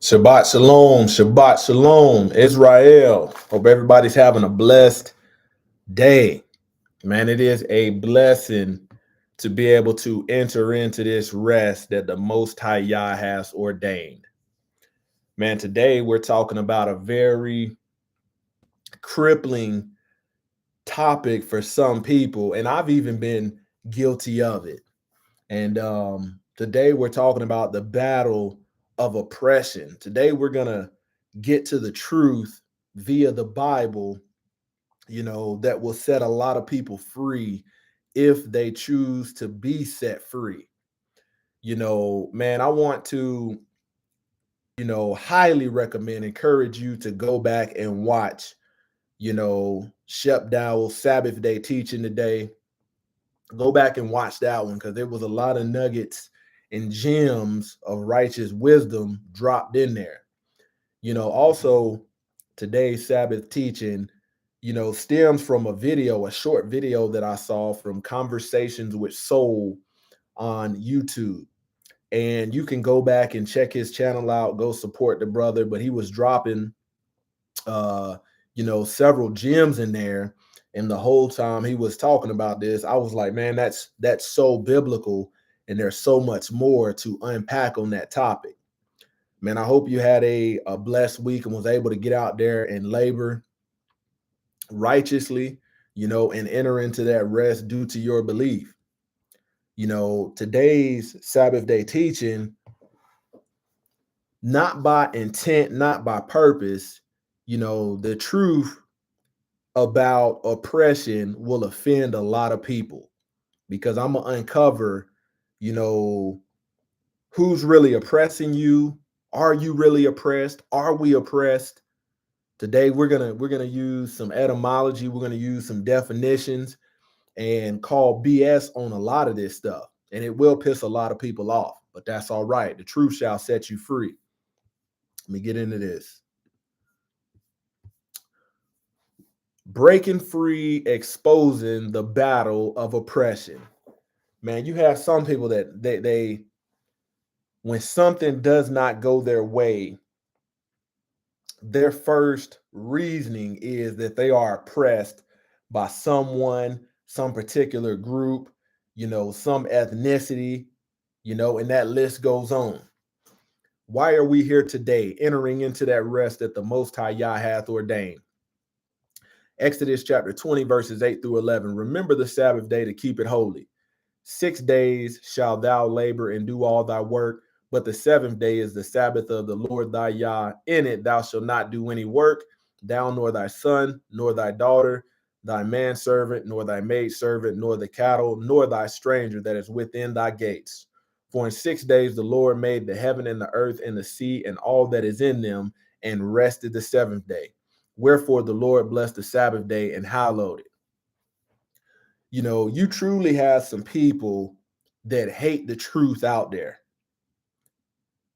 Shabbat shalom, Shabbat shalom, Israel. Hope everybody's having a blessed day. Man, it is a blessing to be able to enter into this rest that the Most High Yah has ordained. Man, today we're talking about a very crippling topic for some people, and I've even been guilty of it. And today we're talking about the battle of oppression. Today we're going to get to the truth via the Bible, that will set a lot of people free if they choose to be set free. Man, I want to, highly recommend, encourage you to go back and watch, Shep Dowell's Sabbath Day Teaching today. Go back and watch that one because there was a lot of nuggets and gems of righteous wisdom dropped in there. Also today's Sabbath teaching, stems from a short video that I saw from Conversations with Soul on YouTube. And you can go back and check his channel out, go support the brother, but he was dropping several gems in there. And the whole time he was talking about this, I was like, man, that's so biblical. And there's so much more to unpack on that topic. Man, I hope you had a blessed week and was able to get out there and labor righteously, and enter into that rest due to your belief. Today's Sabbath day teaching, not by intent, not by purpose, the truth about oppression will offend a lot of people because I'm gonna uncover, who's really oppressing you. Are you really oppressed? Are we oppressed? Today we're gonna use some etymology. We're gonna use some definitions and call BS on a lot of this stuff, and it will piss a lot of people off. But that's all right. The truth shall set you free. Let me get into this. Breaking free, exposing the battle of oppression. Man, you have some people that they when something does not go their way, their first reasoning is that they are oppressed by someone, some particular group, some ethnicity, and that list goes on. Why are we here today, entering into that rest that the Most High Yah hath ordained? Exodus chapter 20, verses 8 through 11. Remember the Sabbath day to keep it holy. 6 days shalt thou labor and do all thy work, but the seventh day is the Sabbath of the Lord thy Yah. In it thou shalt not do any work, thou nor thy son, nor thy daughter, thy manservant, nor thy maidservant, nor the cattle, nor thy stranger that is within thy gates. For in 6 days the Lord made the heaven and the earth and the sea and all that is in them, and rested the seventh day. Wherefore the Lord blessed the Sabbath day and hallowed it. You truly have some people that hate the truth out there.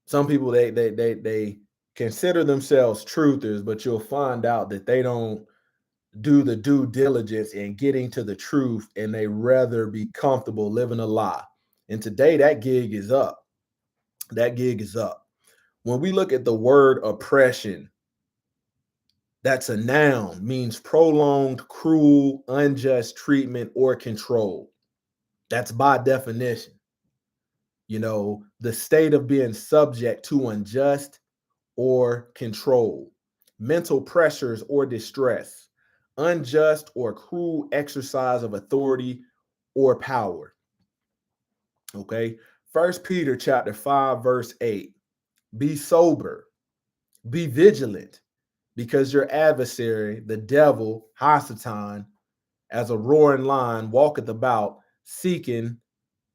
Some people they consider themselves truthers, but you'll find out that they don't do the due diligence in getting to the truth, and they rather be comfortable living a lie. And today that gig is up. That gig is up. When we look at the word oppression, that's a noun, means prolonged, cruel, unjust treatment or control. That's by definition. The state of being subject to unjust or control, mental pressures or distress, unjust or cruel exercise of authority or power. Okay. First Peter chapter 5, verse 8. Be sober, be vigilant, because your adversary, the devil, Hasatan, as a roaring lion, walketh about, seeking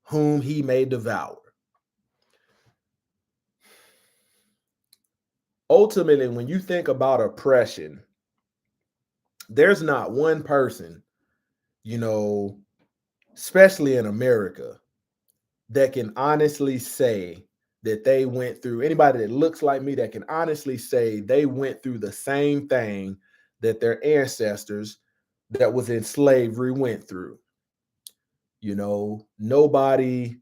whom he may devour. Ultimately, when you think about oppression, there's not one person, especially in America, that can honestly say that they went through, anybody that looks like me that can honestly say they went through the same thing that their ancestors that was in slavery went through. Nobody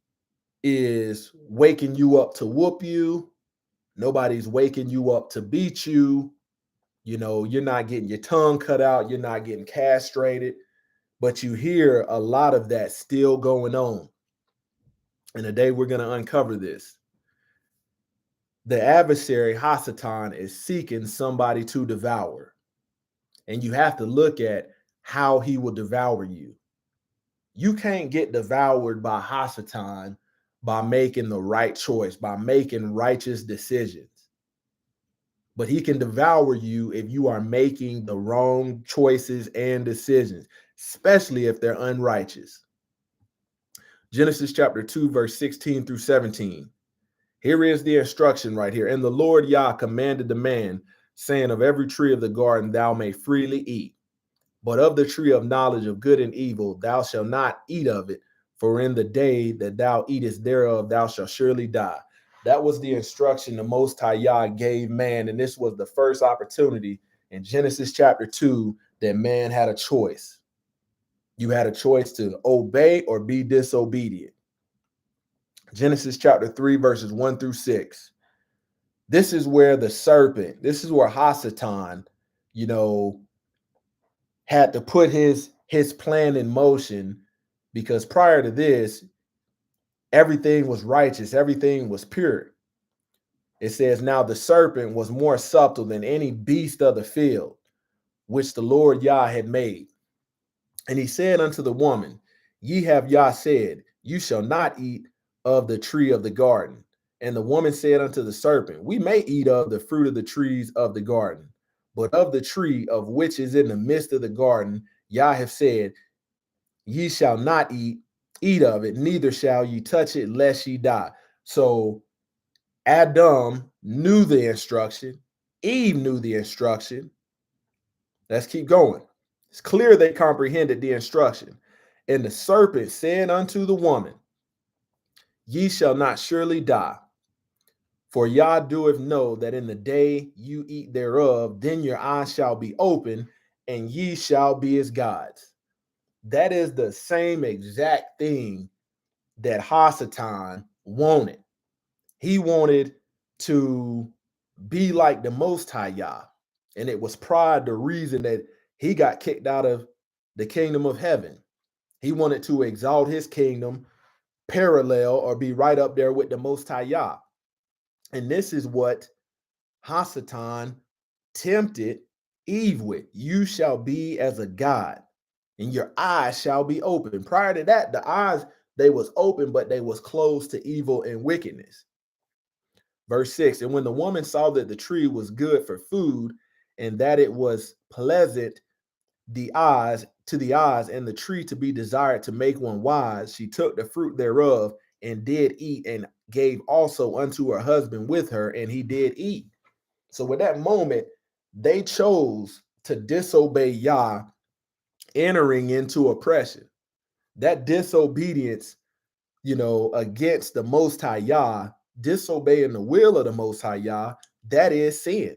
is waking you up to whoop you. Nobody's waking you up to beat you. You know, you're not getting your tongue cut out. You're not getting castrated. But you hear a lot of that still going on. And today we're going to uncover this. The adversary, Hasatan, is seeking somebody to devour. And you have to look at how he will devour you. You can't get devoured by Hasatan by making the right choice, by making righteous decisions. But he can devour you if you are making the wrong choices and decisions, especially if they're unrighteous. Genesis chapter 2, verse 16 through 17. Here is the instruction right here. And the Lord Yah commanded the man, saying, of every tree of the garden thou may freely eat, but of the tree of knowledge of good and evil thou shalt not eat of it, for in the day that thou eatest thereof thou shalt surely die. That was the instruction the Most High Yah gave man, and this was the first opportunity in Genesis chapter 2 that man had a choice. You had a choice to obey or be disobedient. Genesis chapter 3, verses 1 through 6. This is where the serpent, this is where Hasatan, had to put his plan in motion, because prior to this, everything was righteous, everything was pure. It says, now the serpent was more subtle than any beast of the field, which the Lord Yah had made. And he said unto the woman, ye have Yah said, you shall not eat of the tree of the garden. And the woman said unto the serpent, we may eat of the fruit of the trees of the garden, but of the tree of which is in the midst of the garden, Yah have said, ye shall not eat of it, neither shall ye touch it, lest ye die. So Adam knew the instruction. Eve knew the instruction. Let's keep going. It's clear they comprehended the instruction. And the serpent said unto the woman, ye shall not surely die. For Yah doeth know that in the day you eat thereof, then your eyes shall be open, and ye shall be as gods. That is the same exact thing that Hasatan wanted. He wanted to be like the Most High Yah. And it was pride the reason that he got kicked out of the kingdom of heaven. He wanted to exalt his kingdom parallel or be right up there with the Most High Yah. And this is what Hasatan tempted Eve with. You shall be as a god, and your eyes shall be open. Prior to that, the eyes, they was open, but they was closed to evil and wickedness. Verse 6, and when the woman saw that the tree was good for food, and that it was pleasant to the eyes, and the tree to be desired to make one wise, she took the fruit thereof and did eat, and gave also unto her husband with her, and he did eat. So at that moment, they chose to disobey Yah, entering into oppression. That disobedience, against the Most High Yah, disobeying the will of the Most High Yah, that is sin.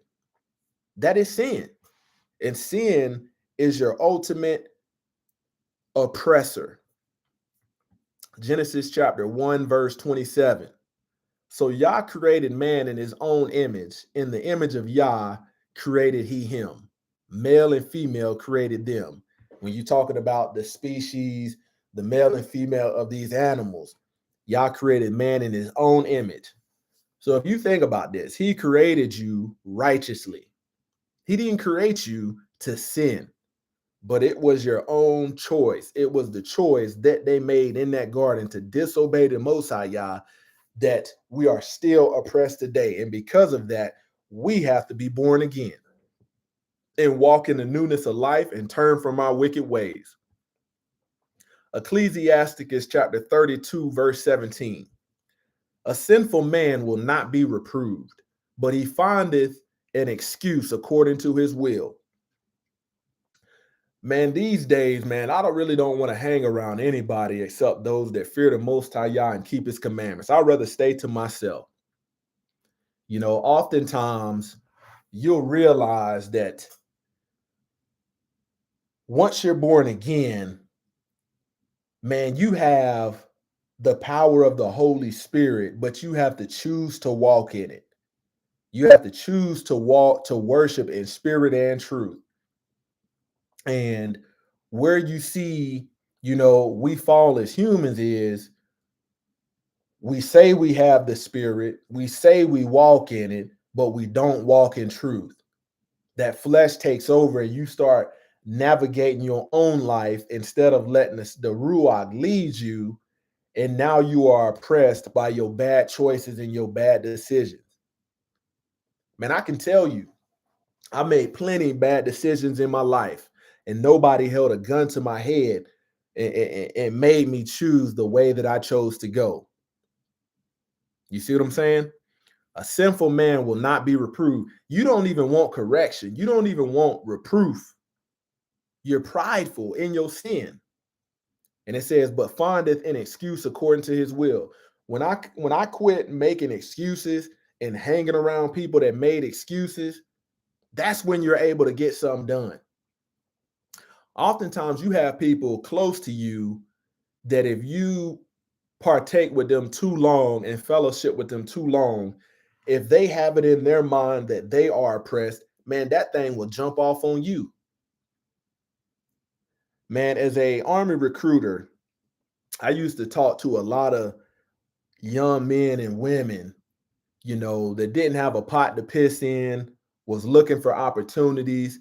That is sin. And sin is your ultimate oppressor. Genesis chapter 1, verse 27. So Yah created man in his own image. In the image of Yah created he him. Male and female created them. When you're talking about the species, the male and female of these animals, Yah created man in his own image. So if you think about this, he created you righteously. He didn't create you to sin, but it was your own choice. It was the choice that they made in that garden to disobey the Most High Yah that we are still oppressed today. And because of that, we have to be born again and walk in the newness of life and turn from our wicked ways. Ecclesiasticus chapter 32, verse 17. A sinful man will not be reproved, but he findeth an excuse according to his will. Man, these days, man, I don't want to hang around anybody except those that fear the Most High Yah and keep his commandments. I'd rather stay to myself. Oftentimes you'll realize that once you're born again, man, you have the power of the Holy Spirit, but you have to choose to walk in it. You have to choose to walk, to worship in spirit and truth. And where you see, we fall as humans is we say we have the spirit, we say we walk in it, but we don't walk in truth. That flesh takes over and you start navigating your own life instead of letting the Ruach lead you. And now you are oppressed by your bad choices and your bad decisions. Man, I can tell you, I made plenty bad decisions in my life, and nobody held a gun to my head and made me choose the way that I chose to go. You see what I'm saying? A sinful man will not be reproved. You don't even want correction. You don't even want reproof. You're prideful in your sin. And it says, but findeth an excuse according to his will. When I quit making excuses and hanging around people that made excuses, that's when you're able to get something done. Oftentimes you have people close to you that if you partake with them too long and fellowship with them too long, if they have it in their mind that they are oppressed, man, that thing will jump off on you. Man, as a Army recruiter, I used to talk to a lot of young men and women, that didn't have a pot to piss in, was looking for opportunities.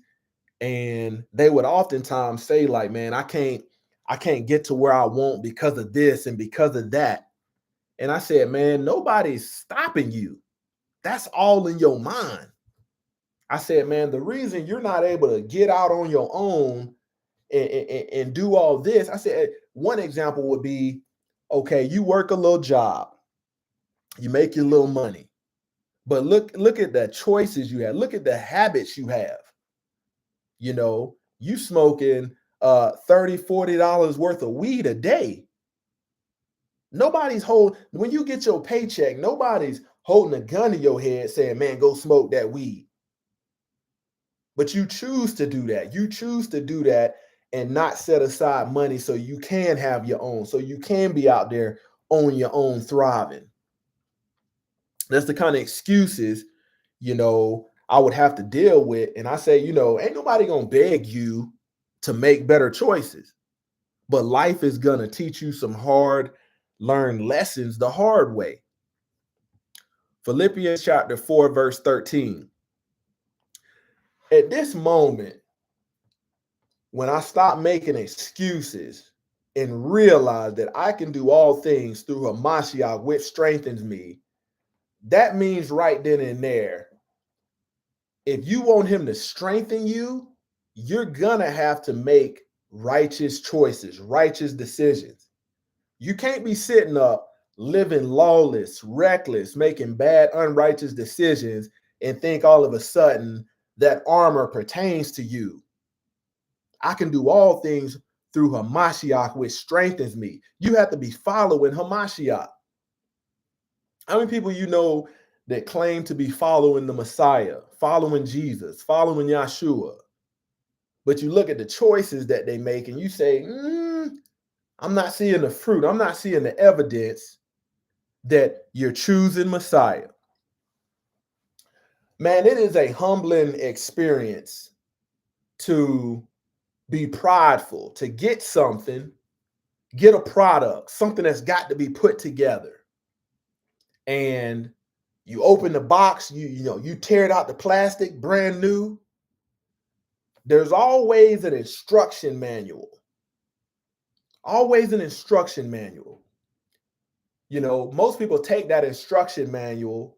And they would oftentimes say, like, man, I can't get to where I want because of this and because of that. And I said, man, nobody's stopping you. That's all in your mind. I said, man, the reason you're not able to get out on your own and do all this, I said, one example would be, okay, you work a little job, you make your little money, but look at the choices you have. Look at the habits you have. You smoking $30-$40 worth of weed a day. When you get your paycheck, nobody's holding a gun to your head saying, man, go smoke that weed. But you choose to do that. You choose to do that and not set aside money so you can have your own, so you can be out there on your own thriving. That's the kind of excuses, I would have to deal with. And I say, ain't nobody gonna beg you to make better choices. But life is gonna teach you some hard learned lessons the hard way. Philippians chapter 4, verse 13. At this moment, when I stop making excuses and realize that I can do all things through Hamashiach, which strengthens me, that means right then and there, if you want him to strengthen you, you're gonna have to make righteous choices, righteous decisions. You can't be sitting up living lawless, reckless, making bad, unrighteous decisions and think all of a sudden that armor pertains to you. I can do all things through Hamashiach, which strengthens me. You have to be following Hamashiach. How many people that claim to be following the Messiah, following Jesus, following Yahshua? But you look at the choices that they make and you say, I'm not seeing the fruit. I'm not seeing the evidence that you're choosing Messiah. Man, it is a humbling experience to be prideful, to get a product, something that's got to be put together. And you open the box, you tear it out the plastic, brand new. There's always an instruction manual. Always an instruction manual. Most people take that instruction manual,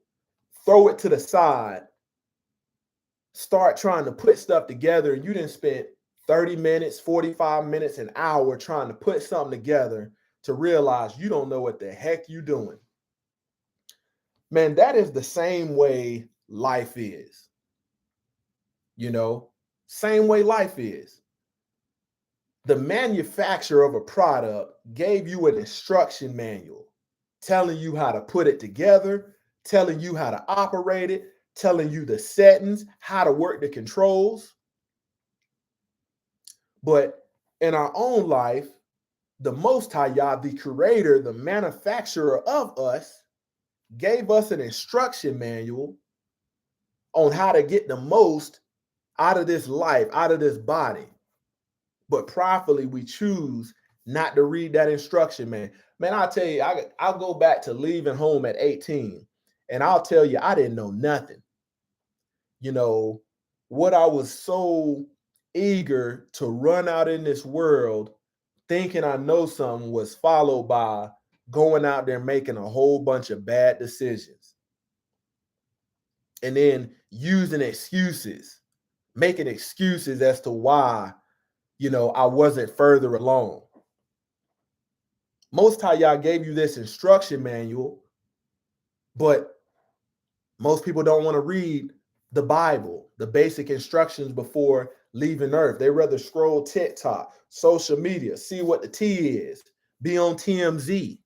throw it to the side, start trying to put stuff together, and you didn't spend 30 minutes, 45 minutes, an hour trying to put something together to realize you don't know what the heck you're doing. Man, that is the same way life is. Same way life is. The manufacturer of a product gave you an instruction manual telling you how to put it together, telling you how to operate it, telling you the settings, how to work the controls. But in our own life, the Most High Yah, the creator, the manufacturer of us, gave us an instruction manual on how to get the most out of this life, out of this body. But pridefully, we choose not to read that instruction, man. Man, I'll tell you, I'll go back to leaving home at 18, and I'll tell you, I didn't know nothing. You know, what I was so eager to run out in this world thinking I know something was followed by going out there making a whole bunch of bad decisions and then using excuses, making excuses as to why, I wasn't further along. Most High Yah gave you this instruction manual, but most people don't want to read the Bible, the basic instructions before leaving Earth. They rather scroll TikTok, social media, see what the tea is, be on TMZ.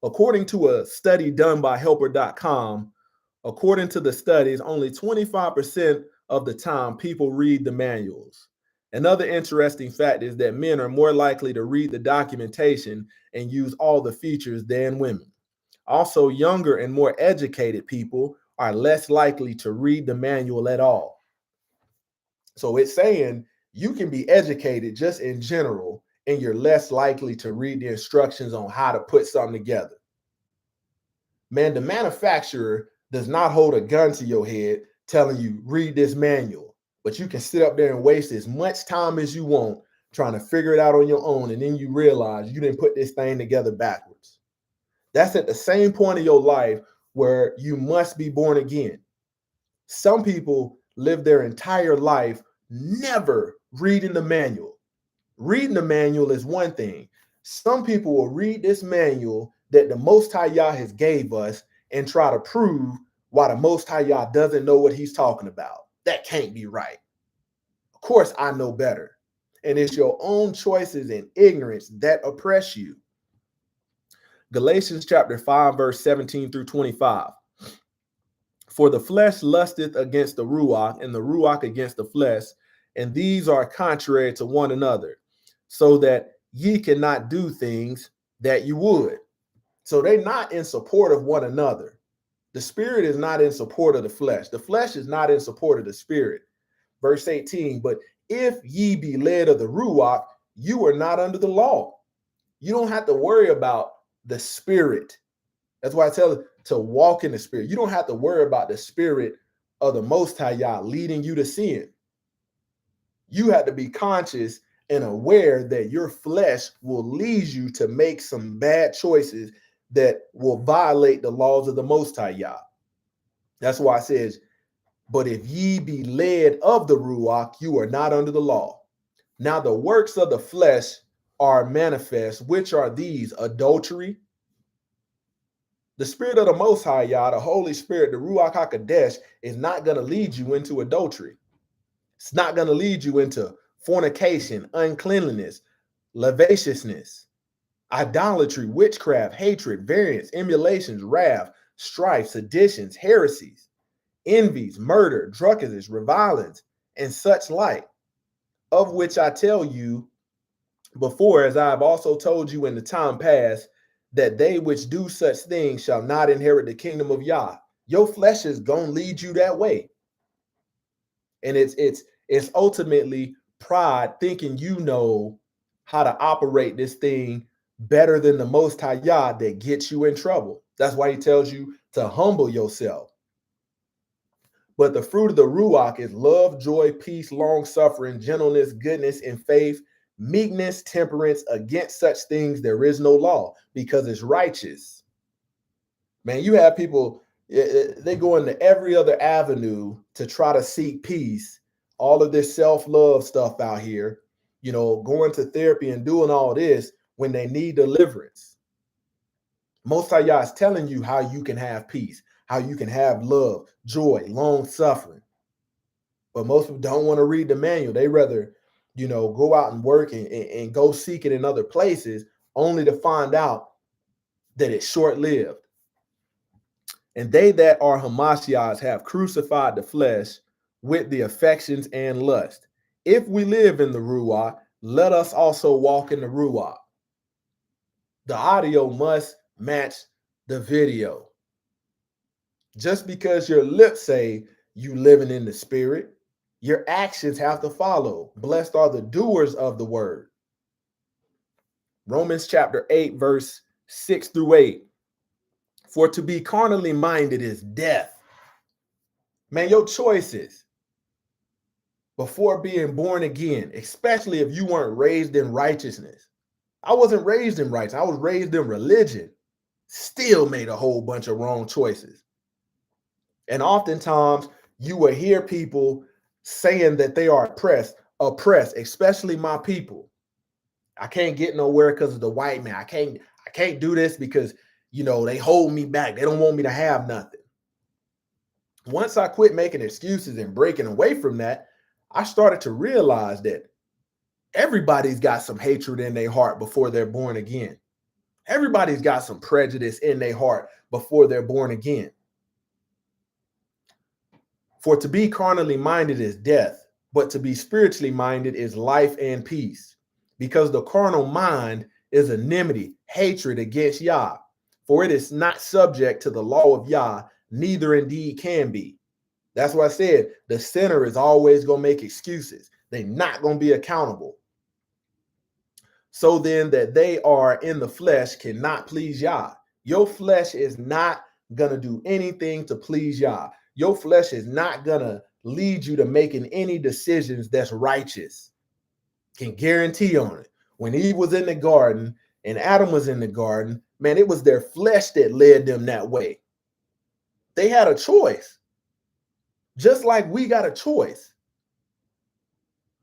According to a study done by Helper.com, according to the studies, only 25% of the time people read the manuals. Another interesting fact is that men are more likely to read the documentation and use all the features than women. Also, younger and more educated people are less likely to read the manual at all. So it's saying you can be educated just in general, and you're less likely to read the instructions on how to put something together. Man, the manufacturer does not hold a gun to your head telling you, read this manual. But you can sit up there and waste as much time as you want trying to figure it out on your own. And then you realize you didn't put this thing together backwards. That's at the same point of your life where you must be born again. Some people live their entire life never reading the manual. Reading the manual is one thing. Some people will read this manual that the Most High Yah has gave us and try to prove why the Most High Yah doesn't know what he's talking about. That can't be right. Of course, I know better. And it's your own choices and ignorance that oppress you. Galatians chapter 5, verse 17 through 25. For the flesh lusteth against the Ruach, and the Ruach against the flesh, and these are contrary to one another, so that ye cannot do things that you would. So they're not in support of one another. The spirit is not in support of the flesh. The flesh is not in support of the spirit. Verse 18, but if ye be led of the Ruach, you are not under the law. You don't have to worry about the spirit. That's why I tell you to walk in the spirit. You don't have to worry about the spirit of the Most High Yah leading you to sin. You have to be conscious and aware that your flesh will lead you to make some bad choices that will violate the laws of the Most High Yah. That's why it says, but if ye be led of the Ruach, you are not under the law. Now the works of the flesh are manifest, which are these: adultery. The spirit of the Most High Yah, the Holy Spirit, the Ruach HaKodesh, is not going to lead you into adultery. It's not going to lead you into fornication, uncleanliness, lasciviousness, idolatry, witchcraft, hatred, variance, emulations, wrath, strife, seditions, heresies, envies, murder, drunkenness, revilings, and such like, of which I tell you before, as I have also told you in the time past, that they which do such things shall not inherit the kingdom of Yah. Your flesh is going to lead you that way. And it's ultimately pride, thinking you know how to operate this thing better than the Most High Yah, that gets you in trouble. That's why he tells you to humble yourself. But the fruit of the Ruach is love, joy, peace, long suffering, gentleness, goodness, and faith, meekness, temperance. Against such things there is no law, because it's righteous. Man, you have people, they go into every other avenue to try to seek peace. All of this self-love stuff out here, going to therapy and doing all this when they need deliverance. Most of y'all is telling you how you can have peace, how you can have love, joy, long suffering. But most people don't want to read the manual. They rather, go out and work and go seek it in other places, only to find out that it's short-lived. And they that are Hamashiachs have crucified the flesh with the affections and lust. If we live in the Ruach, let us also walk in the Ruach. The audio must match the video. Just because your lips say you living in the spirit, your actions have to follow. Blessed are the doers of the word. Romans chapter 8, verse 6 through 8. For to be carnally minded is death. Man, your choices before being born again, especially if you weren't raised in righteousness. I wasn't raised in righteousness. I was raised in religion. Still made a whole bunch of wrong choices. And oftentimes you will hear people saying that they are oppressed, especially my people. I can't get nowhere because of the white man. I can't do this because, they hold me back. They don't want me to have nothing. Once I quit making excuses and breaking away from that, I started to realize that everybody's got some hatred in their heart before they're born again. Everybody's got some prejudice in their heart before they're born again. For to be carnally minded is death, but to be spiritually minded is life and peace. Because the carnal mind is enmity, hatred against Yah. For it is not subject to the law of Yah, neither indeed can be. That's why I said the sinner is always going to make excuses. They're not going to be accountable. So then that they are in the flesh cannot please Yah. Your flesh is not going to do anything to please Yah. Your flesh is not going to lead you to making any decisions that's righteous. Can guarantee on it. When Eve was in the garden and Adam was in the garden, man, it was their flesh that led them that way. They had a choice. Just like we got a choice.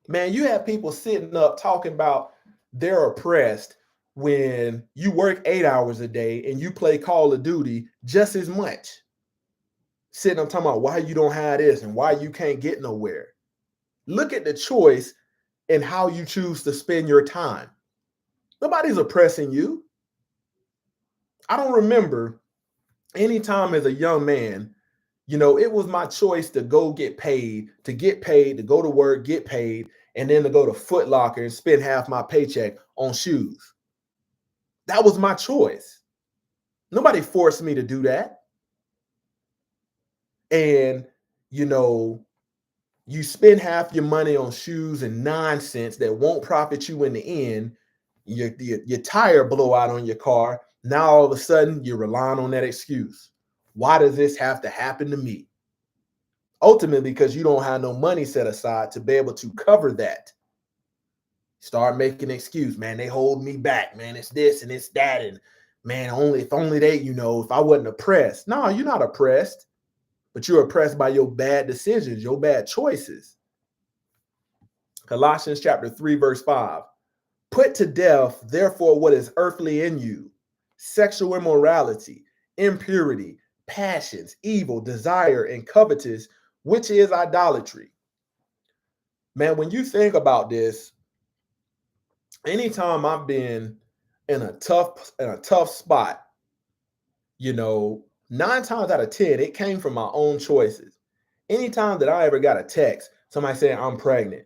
Man, you have people sitting up talking about they're oppressed when you work 8 hours a day and you play Call of Duty just as much. Sitting up talking about why you don't have this and why you can't get nowhere. Look at the choice and how you choose to spend your time. Nobody's oppressing you. I don't remember any time as a young man, it was my choice to go get paid, to go to work, get paid, and then to go to Foot Locker and spend half my paycheck on shoes. That was my choice. Nobody forced me to do that. And, you spend half your money on shoes and nonsense that won't profit you in the end. Your tire blow out on your car. Now, all of a sudden, you're relying on that excuse. Why does this have to happen to me? Ultimately, because you don't have no money set aside to be able to cover that. Start making an excuse, man. They hold me back, man. It's this and it's that. And man, if only they, if I wasn't oppressed. No, you're not oppressed, but you're oppressed by your bad decisions, your bad choices. Colossians chapter 3, verse 5. Put to death, therefore, what is earthly in you: sexual immorality, impurity, passions, evil, desire, and covetous, which is idolatry. Man, when you think about this, anytime I've been in a tough spot, 9 times out of 10, it came from my own choices. Anytime that I ever got a text, somebody saying I'm pregnant,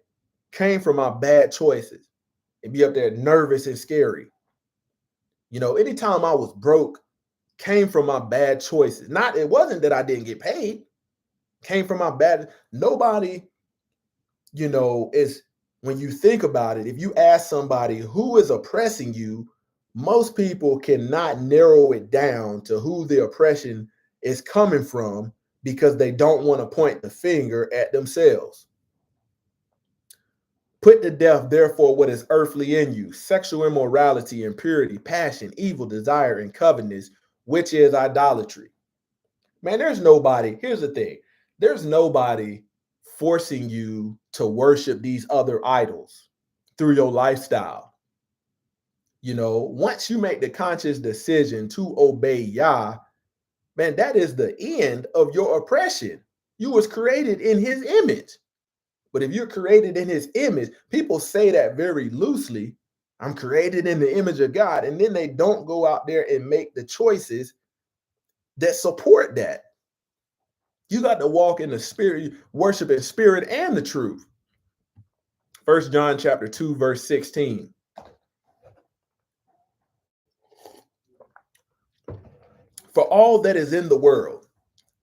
came from my bad choices. It'd be up there nervous and scary. Anytime I was broke, came from my bad choices. It wasn't that I didn't get paid, came from my bad. Nobody, is, when you think about it, if you ask somebody who is oppressing you, most people cannot narrow it down to who the oppression is coming from because they don't want to point the finger at themselves. Put to death, therefore, what is earthly in you: sexual immorality, impurity, passion, evil, desire, and covetousness, which is idolatry. Man, here's the thing. There's nobody forcing you to worship these other idols through your lifestyle. Once you make the conscious decision to obey Yah, man, that is the end of your oppression. You was created in his image. But if you're created in his image, people say that very loosely. I'm created in the image of God. And then they don't go out there and make the choices that support that. You got to walk in the spirit, worship in spirit and the truth. 1 John chapter 2, verse 16. For all that is in the world,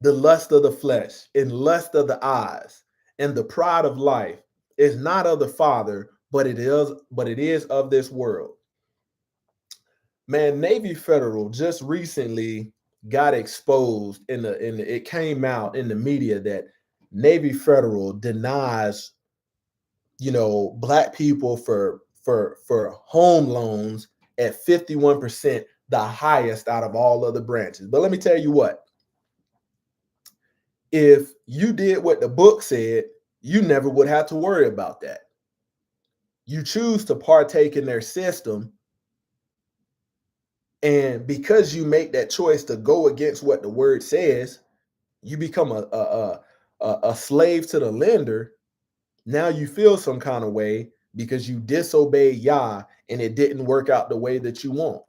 the lust of the flesh, and lust of the eyes, and the pride of life is not of the Father, but it is of this world. Man, Navy Federal just recently got exposed it came out in the media that Navy Federal denies, black people for home loans at 51%, the highest out of all other branches. But let me tell you what, if you did what the book said, you never would have to worry about that. You choose to partake in their system, and because you make that choice to go against what the word says, you become a slave to the lender. Now you feel some kind of way because you disobeyed Yah and it didn't work out the way that you want.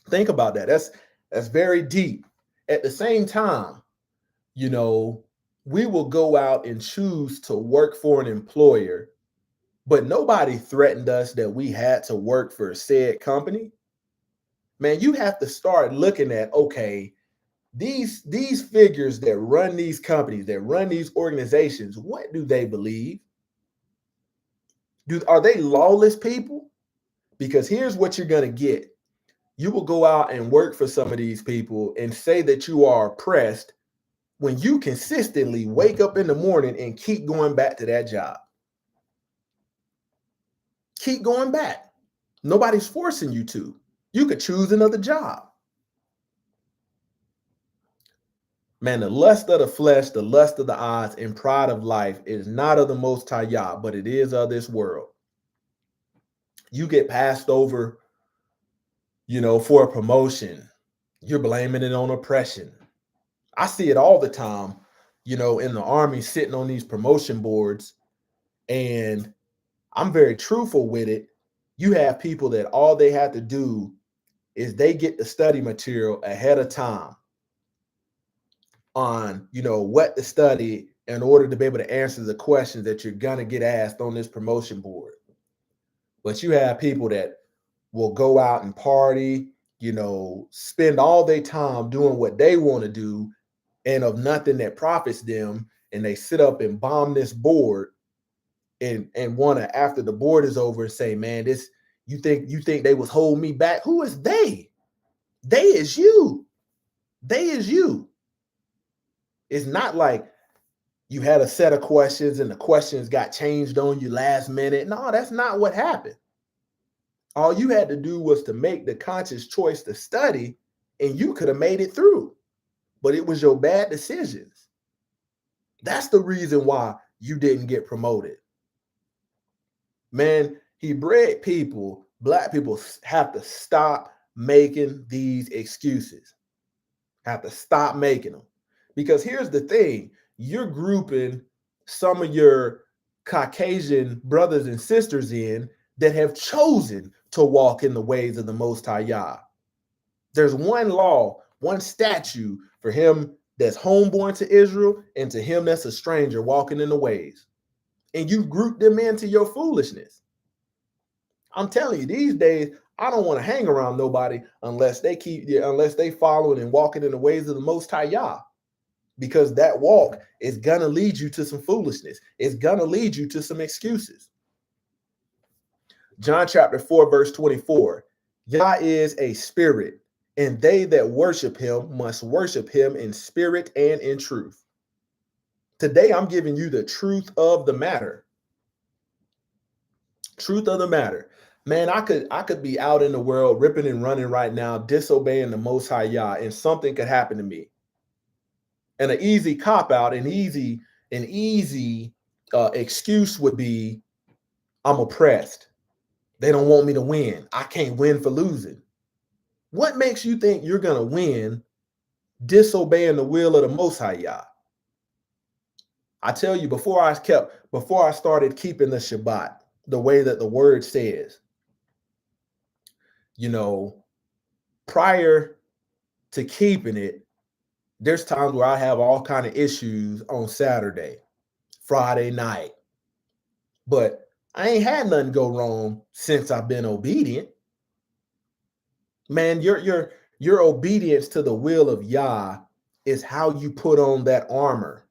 Think about that. That's very deep. At the same time, we will go out and choose to work for an employer, but nobody threatened us that we had to work for said company. Man, you have to start looking at, okay, these figures that run these companies, that run these organizations, what do they believe? Are they lawless people? Because here's what you're going to get. You will go out and work for some of these people and say that you are oppressed when you consistently wake up in the morning and keep going back to that job. Keep going back. Nobody's forcing you to. You could choose another job. Man, the lust of the flesh, the lust of the eyes, and pride of life is not of the Most High Yah, but it is of this world. You get passed over, for a promotion. You're blaming it on oppression. I see it all the time, in the Army, sitting on these promotion boards, and I'm very truthful with it. You have people that all they have to do is they get the study material ahead of time on, what to study in order to be able to answer the questions that you're going to get asked on this promotion board. But you have people that will go out and party, spend all their time doing what they want to do and of nothing that profits them. And they sit up and bomb this board and want to, after the board is over, say, man, this, you think they was holding me back? Who is they? They is you. They is you. It's not like you had a set of questions and the questions got changed on you last minute. No, that's not what happened. All you had to do was to make the conscious choice to study, and you could have made it through. But it was your bad decisions. That's the reason why you didn't get promoted. Man, Hebraic people, black people have to stop making these excuses. Have to stop making them. Because here's the thing, you're grouping some of your Caucasian brothers and sisters in that have chosen to walk in the ways of the Most High Yah. There's one law, one statute for him that's homeborn to Israel and to him that's a stranger walking in the ways. And you group them into your foolishness. I'm telling you, these days, I don't want to hang around nobody unless they following and walking in the ways of the Most High Yah. Because that walk is going to lead you to some foolishness. It's going to lead you to some excuses. John chapter 4, verse 24. Yah is a spirit, and they that worship him must worship him in spirit and in truth. Today, I'm giving you the truth of the matter. Truth of the matter. Man, I could be out in the world ripping and running right now, disobeying the Most High Yah, and something could happen to me. And an easy cop-out, an easy excuse would be, I'm oppressed. They don't want me to win. I can't win for losing. What makes you think you're going to win disobeying the will of the Most High Yah? I tell you, before I started keeping the Shabbat the way that the word says, prior to keeping it, there's times where I have all kind of issues on Saturday, Friday night. But I ain't had nothing go wrong since I've been obedient. Man, your obedience to the will of Yah is how you put on that armor.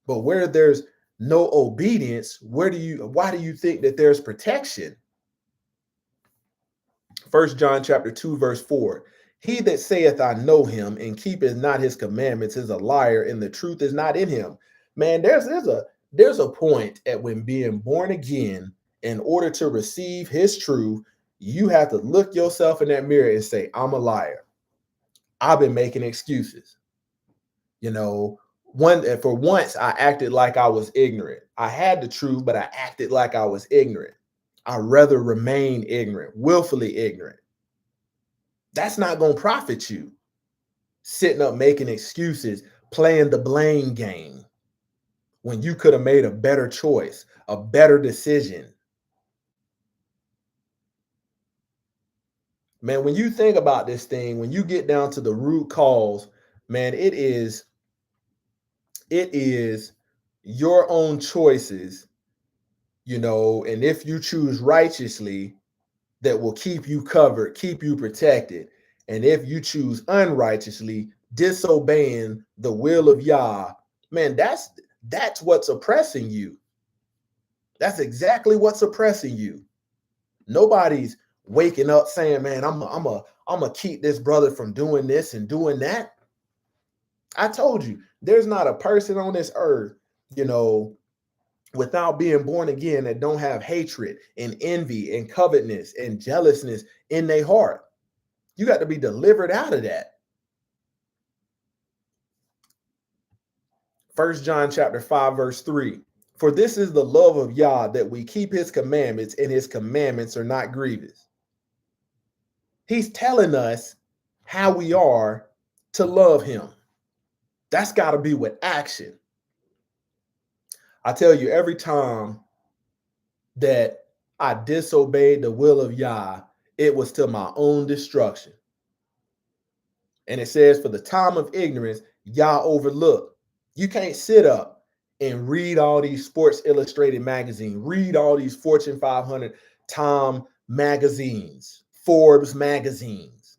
But where there's no obedience, why do you think that there's protection? 1 John chapter 2, verse 4. He that saith, I know him, and keepeth not his commandments is a liar, and the truth is not in him. Man, there's a point at when being born again, in order to receive his truth, you have to look yourself in that mirror and say, I'm a liar. I've been making excuses. You know, for once I acted like I was ignorant. I had the truth, but I acted like I was ignorant. I'd rather remain ignorant, willfully ignorant. That's not going to profit you. Sitting up making excuses, playing the blame game when you could have made a better choice, a better decision. Man, when you think about this thing, when you get down to the root cause, man, it is your own choices, and if you choose righteously, that will keep you covered, keep you protected. And if you choose unrighteously, disobeying the will of Yah, man, that's what's oppressing you. That's exactly what's oppressing you. Nobody's waking up saying, man, I'm gonna keep this brother from doing this and doing that. I told you, there's not a person on this earth, without being born again, that don't have hatred and envy and covetousness and jealousness in their heart. You got to be delivered out of that. 1 John chapter 5, verse 3. For this is the love of Yah, that we keep his commandments, and his commandments are not grievous. He's telling us how we are to love him. That's got to be with action. I tell you, every time that I disobeyed the will of Yah, it was to my own destruction. And it says, for the time of ignorance, Yah overlooked. You can't sit up and read all these Sports Illustrated magazines, read all these Fortune 500 Time magazines, Forbes magazines,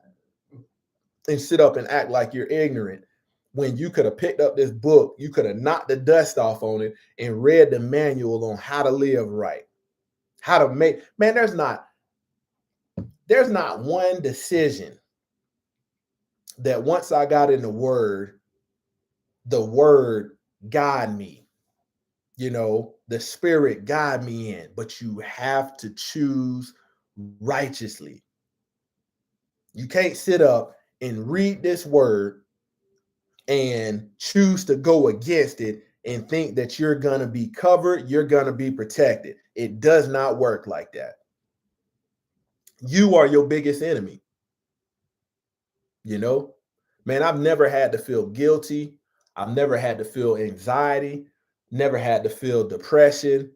and sit up and act like you're ignorant when you could have picked up this book, you could have knocked the dust off on it and read the manual on how to live right, how to make, man, there's not one decision that once I got in the word guide me, the spirit guide me in, but you have to choose righteously. You can't sit up and read this word and choose to go against it and think that you're going to be covered, you're going to be protected. It does not work like that. You are your biggest enemy. Man, I've never had to feel guilty. I've never had to feel anxiety, never had to feel depression,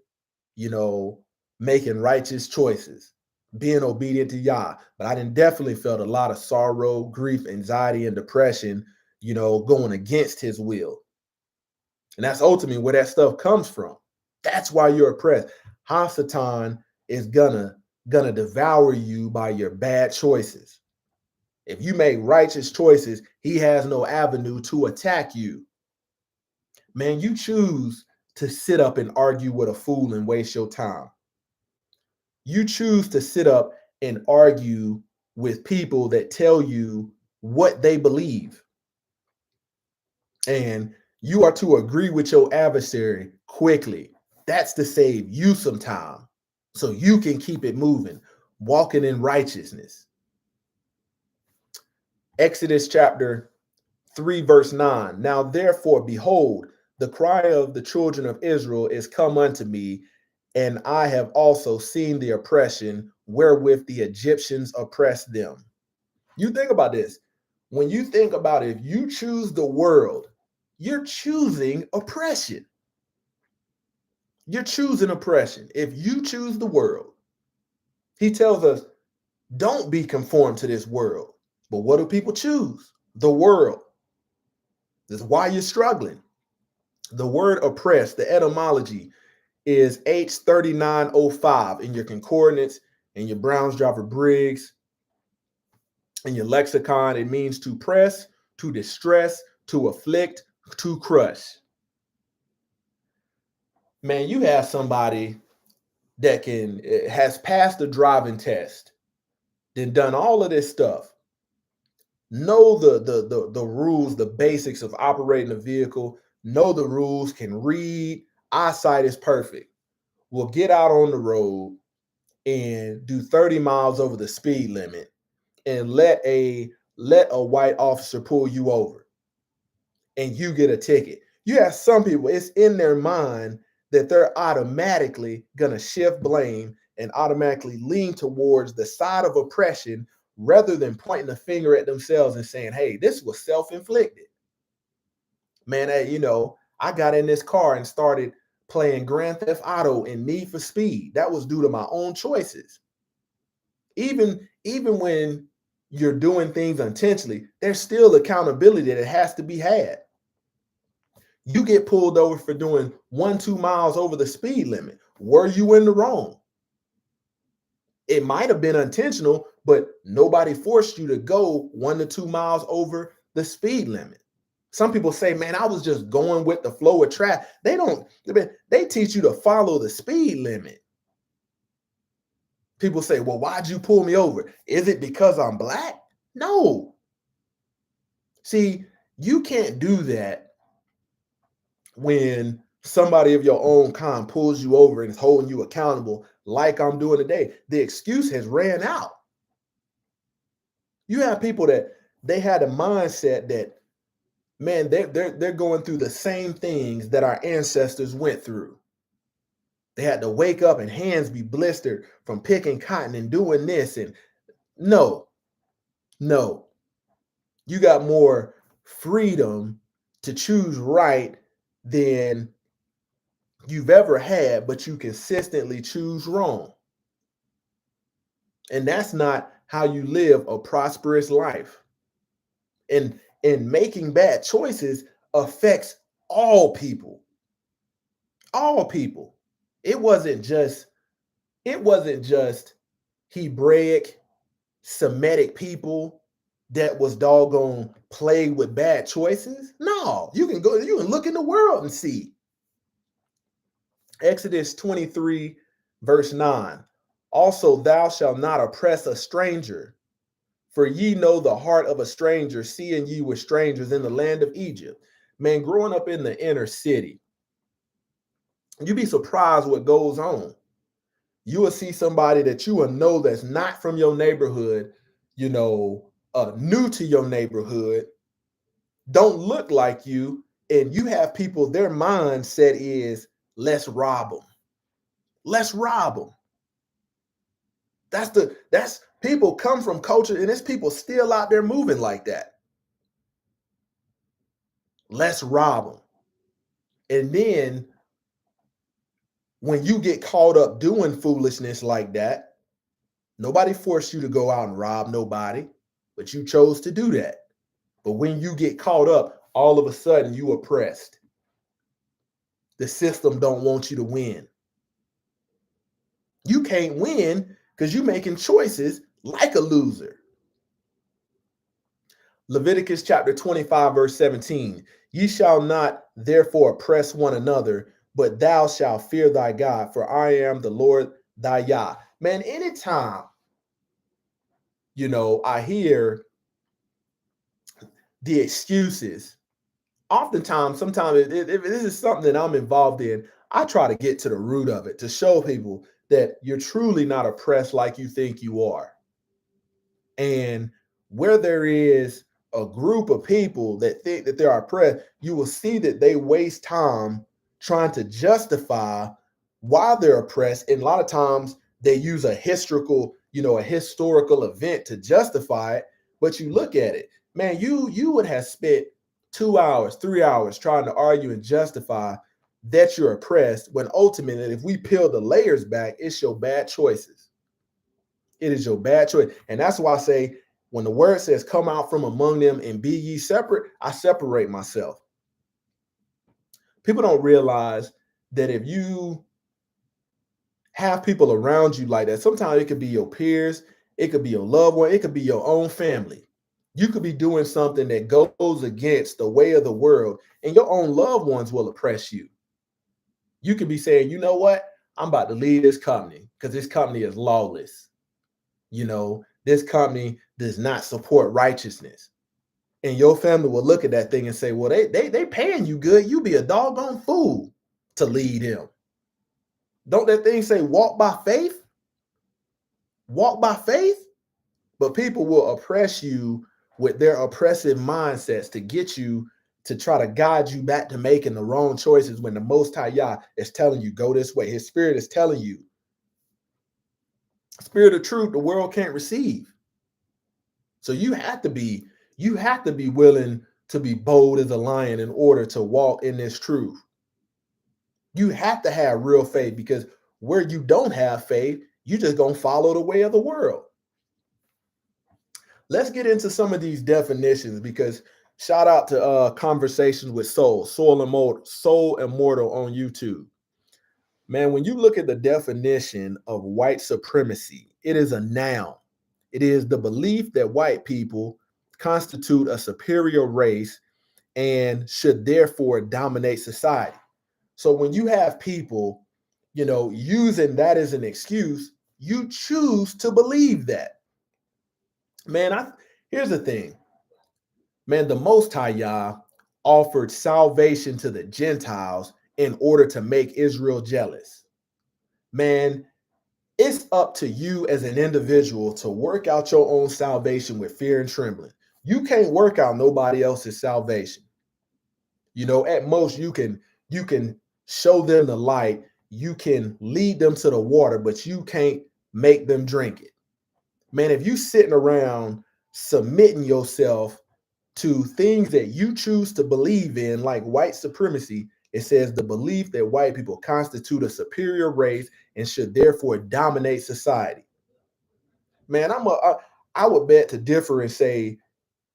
making righteous choices, being obedient to Yah. But I definitely felt a lot of sorrow, grief, anxiety, and depression, going against his will. And that's ultimately where that stuff comes from. That's why you're oppressed. Hasatan is gonna devour you by your bad choices. If you make righteous choices, he has no avenue to attack you. Man, you choose to sit up and argue with a fool and waste your time. You choose to sit up and argue with people that tell you what they believe. And you are to agree with your adversary quickly. That's to save you some time so you can keep it moving, walking in righteousness. Exodus chapter 3, verse 9. Now, therefore, behold, the cry of the children of Israel is come unto me, and I have also seen the oppression wherewith the Egyptians oppressed them. You think about this. When you think about it, if you choose the world, you're choosing oppression. You're choosing oppression. If you choose the world, he tells us, don't be conformed to this world. But what do people choose? The world. This is why you're struggling. The word oppress, the etymology is H3905 in your concordance, in your Brown's Driver Briggs, in your lexicon. It means to press, to distress, to afflict, to crush. Man, you have somebody that has passed the driving test, then done all of this stuff, know the rules, the basics of operating a vehicle, know the rules, can read, eyesight is perfect, will get out on the road and do 30 miles over the speed limit and let a white officer pull you over and you get a ticket. You have some people, it's in their mind that they're automatically going to shift blame and automatically lean towards the side of oppression rather than pointing the finger at themselves and saying, hey, this was self-inflicted. Man, I got in this car and started playing Grand Theft Auto and Need for Speed. That was due to my own choices. Even when you're doing things intentionally, there's still accountability that has to be had. You get pulled over for doing 1-2 miles over the speed limit. Were you in the wrong? It might have been intentional, but nobody forced you to go 1 to 2 miles over the speed limit. Some people say, man, I was just going with the flow of traffic. They teach you to follow the speed limit. People say, well, why'd you pull me over? Is it because I'm black? No. See, you can't do that when somebody of your own kind pulls you over and is holding you accountable like I'm doing today. The excuse has ran out. You have people that they had a mindset that, man, they're going through the same things that our ancestors went through. They had to wake up and hands be blistered from picking cotton and doing this. And no, you got more freedom to choose right than you've ever had, but you consistently choose wrong. And that's not how you live a prosperous life. And making bad choices affects all people. All people. It wasn't just Hebraic, Semitic people that was doggone plagued with bad choices. No, you can look in the world and see. Exodus 23, verse 9. Also, thou shalt not oppress a stranger, for ye know the heart of a stranger, seeing ye were strangers in the land of Egypt. Man, growing up in the inner city, you'd be surprised what goes on. You will see somebody that you will know that's not from your neighborhood, new to your neighborhood, don't look like you, and you have people, their mindset is, let's rob them. Let's rob them. That's people come from culture, and there's people still out there moving like that. Let's rob them. And then when you get caught up doing foolishness like that, nobody forced you to go out and rob nobody, but you chose to do that. But when you get caught up, all of a sudden you oppressed. The system don't want you to win. You can't win because you're making choices like a loser. Leviticus chapter 25, verse 17. Ye shall not therefore oppress one another, but thou shalt fear thy God, for I am the Lord thy Yah. Man, anytime, I hear the excuses, oftentimes, sometimes if this is something that I'm involved in, I try to get to the root of it to show people that you're truly not oppressed like you think you are. And where there is a group of people that think that they're oppressed, you will see that they waste time trying to justify why they're oppressed. And a lot of times they use a historical event to justify it. But you look at it, man, you would have spent 2 hours, 3 hours trying to argue and justify that you're oppressed, when ultimately, if we peel the layers back, it's your bad choices. It is your bad choice. And that's why I say, when the word says, come out from among them and be ye separate, I separate myself. People don't realize that if you have people around you like that, sometimes it could be your peers, it could be your loved one, it could be your own family. You could be doing something that goes against the way of the world, and your own loved ones will oppress you. You could be saying, you know what? I'm about to leave this company because this company is lawless. This company does not support righteousness. And your family will look at that thing and say, well, they paying you good. You be a doggone fool to lead him. Don't that thing say walk by faith? Walk by faith? But people will oppress you with their oppressive mindsets to get you to try to guide you back to making the wrong choices when the Most High Yah is telling you, go this way. His spirit is telling you. Spirit of truth, the world can't receive. So you have to be willing to be bold as a lion in order to walk in this truth. You have to have real faith, because where you don't have faith, you just gonna follow the way of the world. Let's get into some of these definitions, because shout out to Conversations with Soul Immortal on YouTube. Man, when you look at the definition of white supremacy, it is a noun. It is the belief that white people constitute a superior race and should therefore dominate society. So when you have people, using that as an excuse, you choose to believe that. Man, here's the thing. Man, the Most High Yah offered salvation to the Gentiles in order to make Israel jealous. Man, it's up to you as an individual to work out your own salvation with fear and trembling. You can't work out nobody else's salvation. At most you can show them the light, you can lead them to the water, but you can't make them drink it. Man, if you sitting around submitting yourself to things that you choose to believe in, like white supremacy, it says the belief that white people constitute a superior race and should therefore dominate society. Man, I would bet to differ and say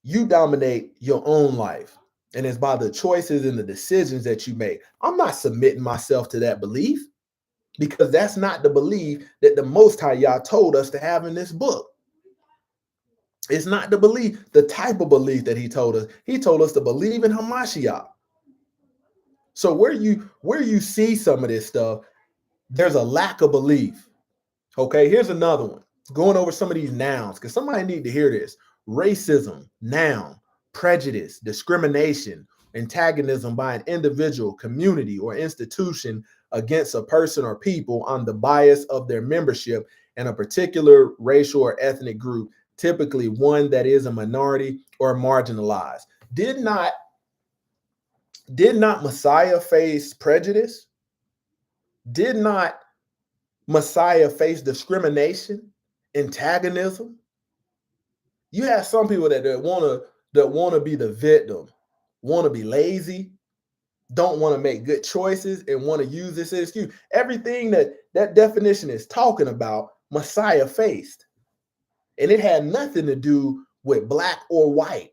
you dominate your own life, and it's by the choices and the decisions that you make. I'm not submitting myself to that belief, because that's not the belief that the Most High Yah told us to have in this book. It's not the type of belief that he told us. He told us to believe in Hamashiach. So where you see some of this stuff, there's a lack of belief. Okay, here's another one. Going over some of these nouns, because somebody need to hear this. Racism, noun. Prejudice, discrimination, antagonism by an individual, community, or institution against a person or people on the bias of their membership in a particular racial or ethnic group, typically one that is a minority or marginalized. Did not Messiah face prejudice? Did not Messiah face discrimination, antagonism? You have some people that want to be the victim, want to be lazy, don't want to make good choices, and want to use this excuse. Everything that definition is talking about, Messiah faced. And it had nothing to do with black or white.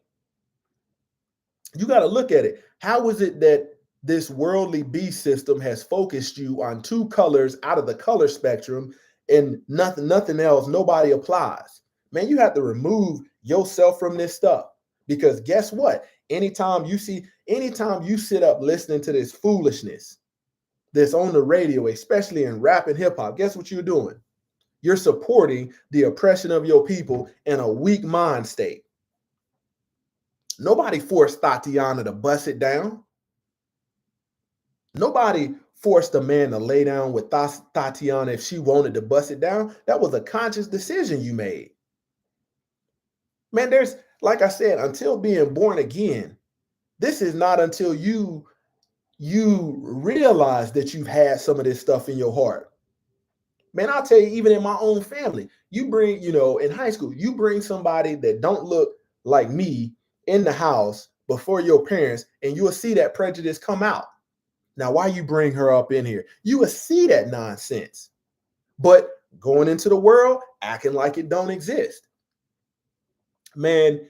You got to look at it. How is it that this worldly beast system has focused you on two colors out of the color spectrum, and nothing else, nobody applies? Man, you have to remove yourself from this stuff, because guess what? Anytime you sit up listening to this foolishness that's on the radio, especially in rap and hip hop, guess what you're doing? You're supporting the oppression of your people in a weak mind state. Nobody forced Tatiana to bust it down. Nobody forced a man to lay down with Tatiana if she wanted to bust it down. That was a conscious decision you made. Man, there's, like I said, until being born again, this is not until you realize that you've had some of this stuff in your heart. Man, I'll tell you, even in my own family, you bring, in high school, you bring somebody that don't look like me in the house before your parents, and you will see that prejudice come out. Now, why you bring her up in here? You will see that nonsense. But going into the world, acting like it don't exist. Man,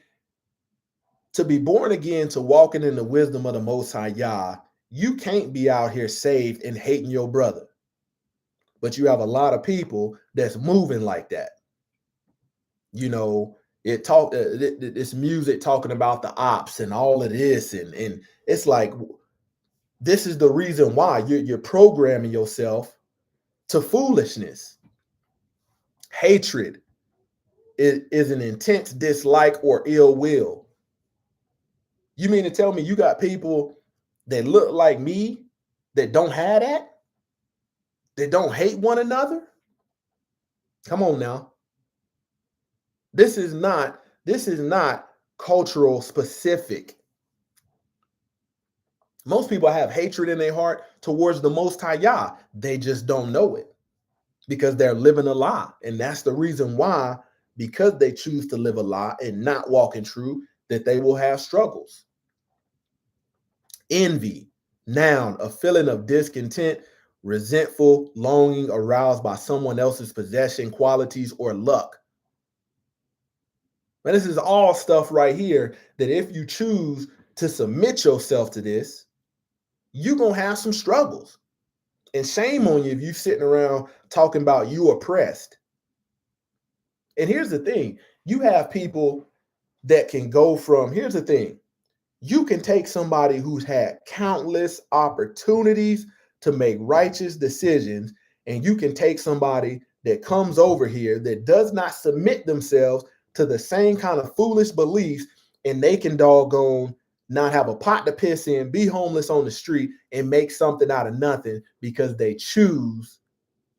to be born again, to walking in the wisdom of the Most High Yah, you can't be out here saved and hating your brother. But you have a lot of people that's moving like that. This music talking about the ops and all of this, and it's like this is the reason why you're programming yourself to foolishness. Hatred is an intense dislike or ill will. You mean to tell me you got people that look like me that don't have that? That don't hate one another? Come on now. This is not cultural specific. Most people have hatred in their heart towards the Most High Yah. They just don't know it because they're living a lie. And that's the reason why, because they choose to live a lie and not walk in truth, that they will have struggles. Envy, noun, a feeling of discontent, resentful, longing aroused by someone else's possession, qualities, or luck. Now, this is all stuff right here that if you choose to submit yourself to this, you're going to have some struggles. And shame on you if you're sitting around talking about you oppressed. And here's the thing. You have people that can go from, here's the thing. You can take somebody who's had countless opportunities to make righteous decisions, and you can take somebody that comes over here that does not submit themselves to the same kind of foolish beliefs, and they can doggone not have a pot to piss in, be homeless on the street, and make something out of nothing because they choose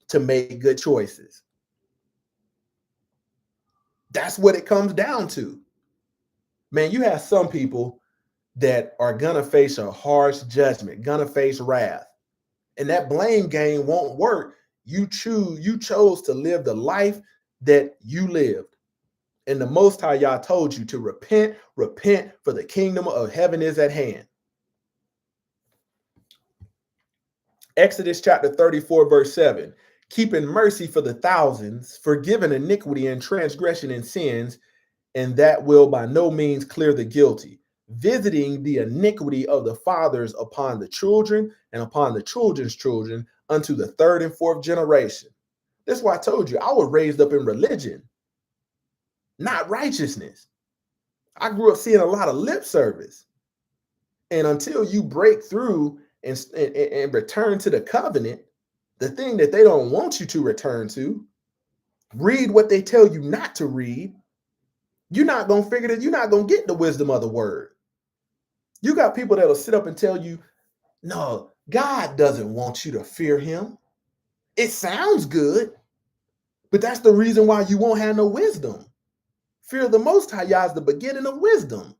to make good choices. That's what it comes down to. Man, you have some people that are gonna face a harsh judgment, gonna face wrath. And that blame game won't work. You chose to live the life that you lived. And the Most High Yah told you to repent, for the kingdom of heaven is at hand. Exodus chapter 34, verse 7. Keeping mercy for the thousands, forgiving iniquity and transgression and sins, and that will by no means clear the guilty, visiting the iniquity of the fathers upon the children and upon the children's children unto the third and fourth generation. That's why I told you I was raised up in religion, not righteousness. I grew up seeing a lot of lip service. And until you break through and return to the covenant, the thing that they don't want you to return to, read what they tell you not to read, you're not going to figure that you're not going to get the wisdom of the word. You got people that'll sit up and tell you, no, God doesn't want you to fear him. It sounds good, but that's the reason why you won't have no wisdom. Fear of the Most High Yah is the beginning of wisdom.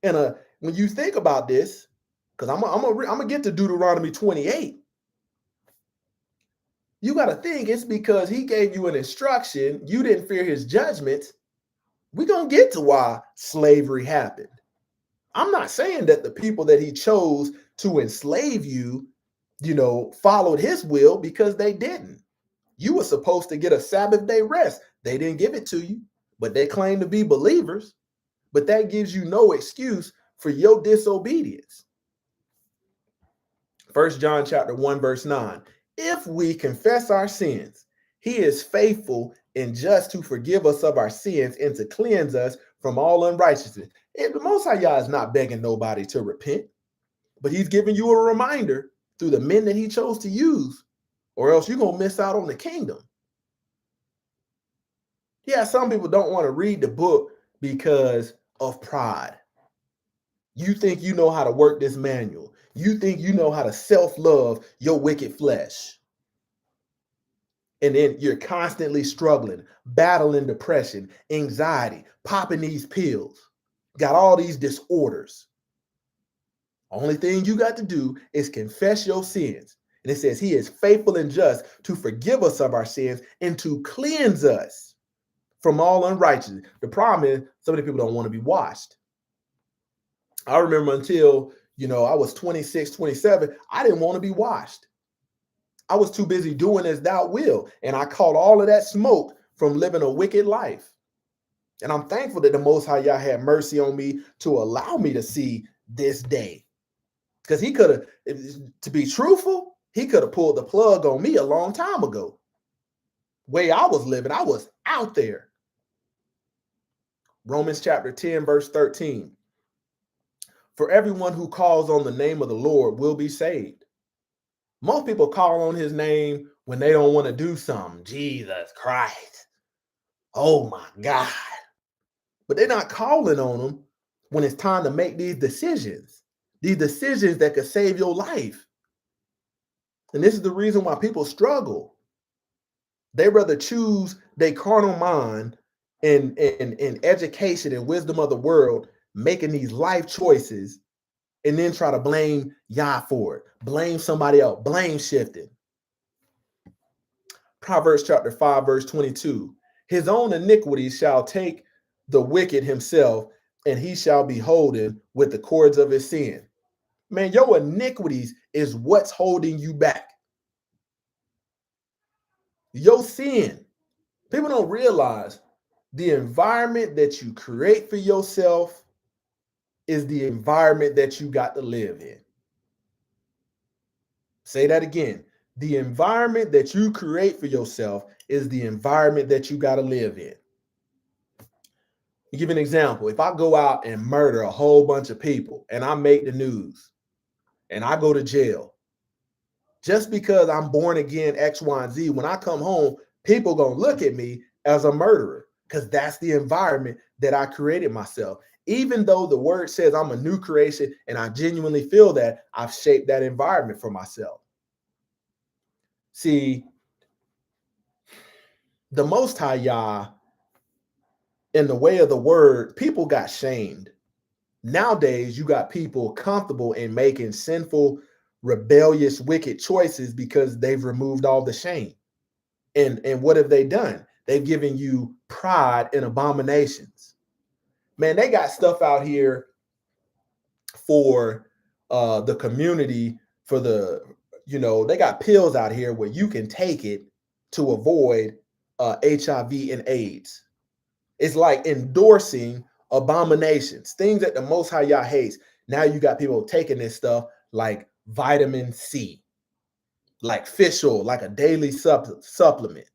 And when you think about this, because I'm gonna get to Deuteronomy 28, you got to think it's because he gave you an instruction. You didn't fear his judgments. We're going to get to why slavery happened. I'm not saying that the people that he chose to enslave you, followed his will, because they didn't. You were supposed to get a Sabbath day rest. They didn't give it to you, but they claim to be believers. But that gives you no excuse for your disobedience. 1 John chapter 1, verse 9. If we confess our sins, he is faithful and just to forgive us of our sins and to cleanse us from all unrighteousness. And the Most High Yah is not begging nobody to repent, but he's giving you a reminder through the men that he chose to use, or else you're going to miss out on the kingdom. Yeah, some people don't want to read the book because of pride. You think you know how to work this manual. You think you know how to self-love your wicked flesh. And then you're constantly struggling, battling depression, anxiety, popping these pills, got all these disorders. Only thing you got to do is confess your sins. And it says he is faithful and just to forgive us of our sins and to cleanse us from all unrighteousness. The problem is so many people don't want to be washed. I remember until, I was 26, 27, I didn't want to be washed. I was too busy doing as thou will. And I caught all of that smoke from living a wicked life. And I'm thankful that the Most High Yah had mercy on me to allow me to see this day. Because he could have, to be truthful, he could have pulled the plug on me a long time ago. Way I was living, I was out there. Romans chapter 10, verse 13. For everyone who calls on the name of the Lord will be saved. Most people call on his name when they don't want to do something. Jesus Christ. Oh my God. But they're not calling on him when it's time to make these decisions that could save your life. And this is the reason why people struggle. They rather choose their carnal mind and education and wisdom of the world, making these life choices, and then try to blame Yah for it, blame somebody else, blame shifting. Proverbs chapter 5, verse 22. His own iniquities shall take the wicked himself, and he shall be holden with the cords of his sin. Man, your iniquities is what's holding you back. Your sin. People don't realize the environment that you create for yourself is the environment that you got to live in. Say that again. The environment that you create for yourself is the environment that you got to live in. Give an example. If I go out and murder a whole bunch of people and I make the news and I go to jail, just because I'm born again X, Y, and Z, when I come home, people gonna look at me as a murderer because that's the environment that I created myself. Even though the word says I'm a new creation and I genuinely feel that, I've shaped that environment for myself. See, the Most High Yah, in the way of the word, people got shamed. Nowadays, you got people comfortable in making sinful, rebellious, wicked choices because they've removed all the shame. And what have they done? They've given you pride and abominations. Man, they got stuff out here for the community, for the, they got pills out here where you can take it to avoid HIV and AIDS. It's like endorsing abominations, things that the Most High Yah hates. Now you got people taking this stuff like vitamin C, like fish oil, like a daily supplement.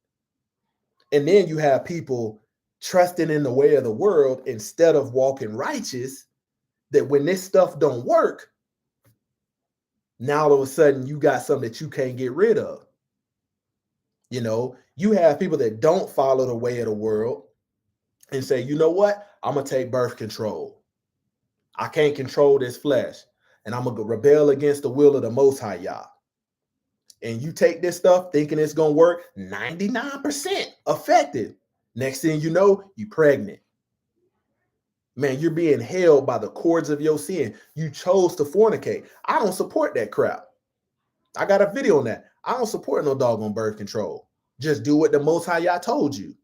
And then you have people trusting in the way of the world instead of walking righteous, that when this stuff don't work, now all of a sudden you got something that you can't get rid of. You have people that don't follow the way of the world and say, you know what? I'm going to take birth control. I can't control this flesh. And I'm going to rebel against the will of the Most High Yah. And you take this stuff thinking it's going to work, 99% effective. Next thing you know, you're pregnant. Man, you're being held by the cords of your sin. You chose to fornicate. I don't support that crap. I got a video on that. I don't support no doggone birth control. Just do what the Most High Yah told you.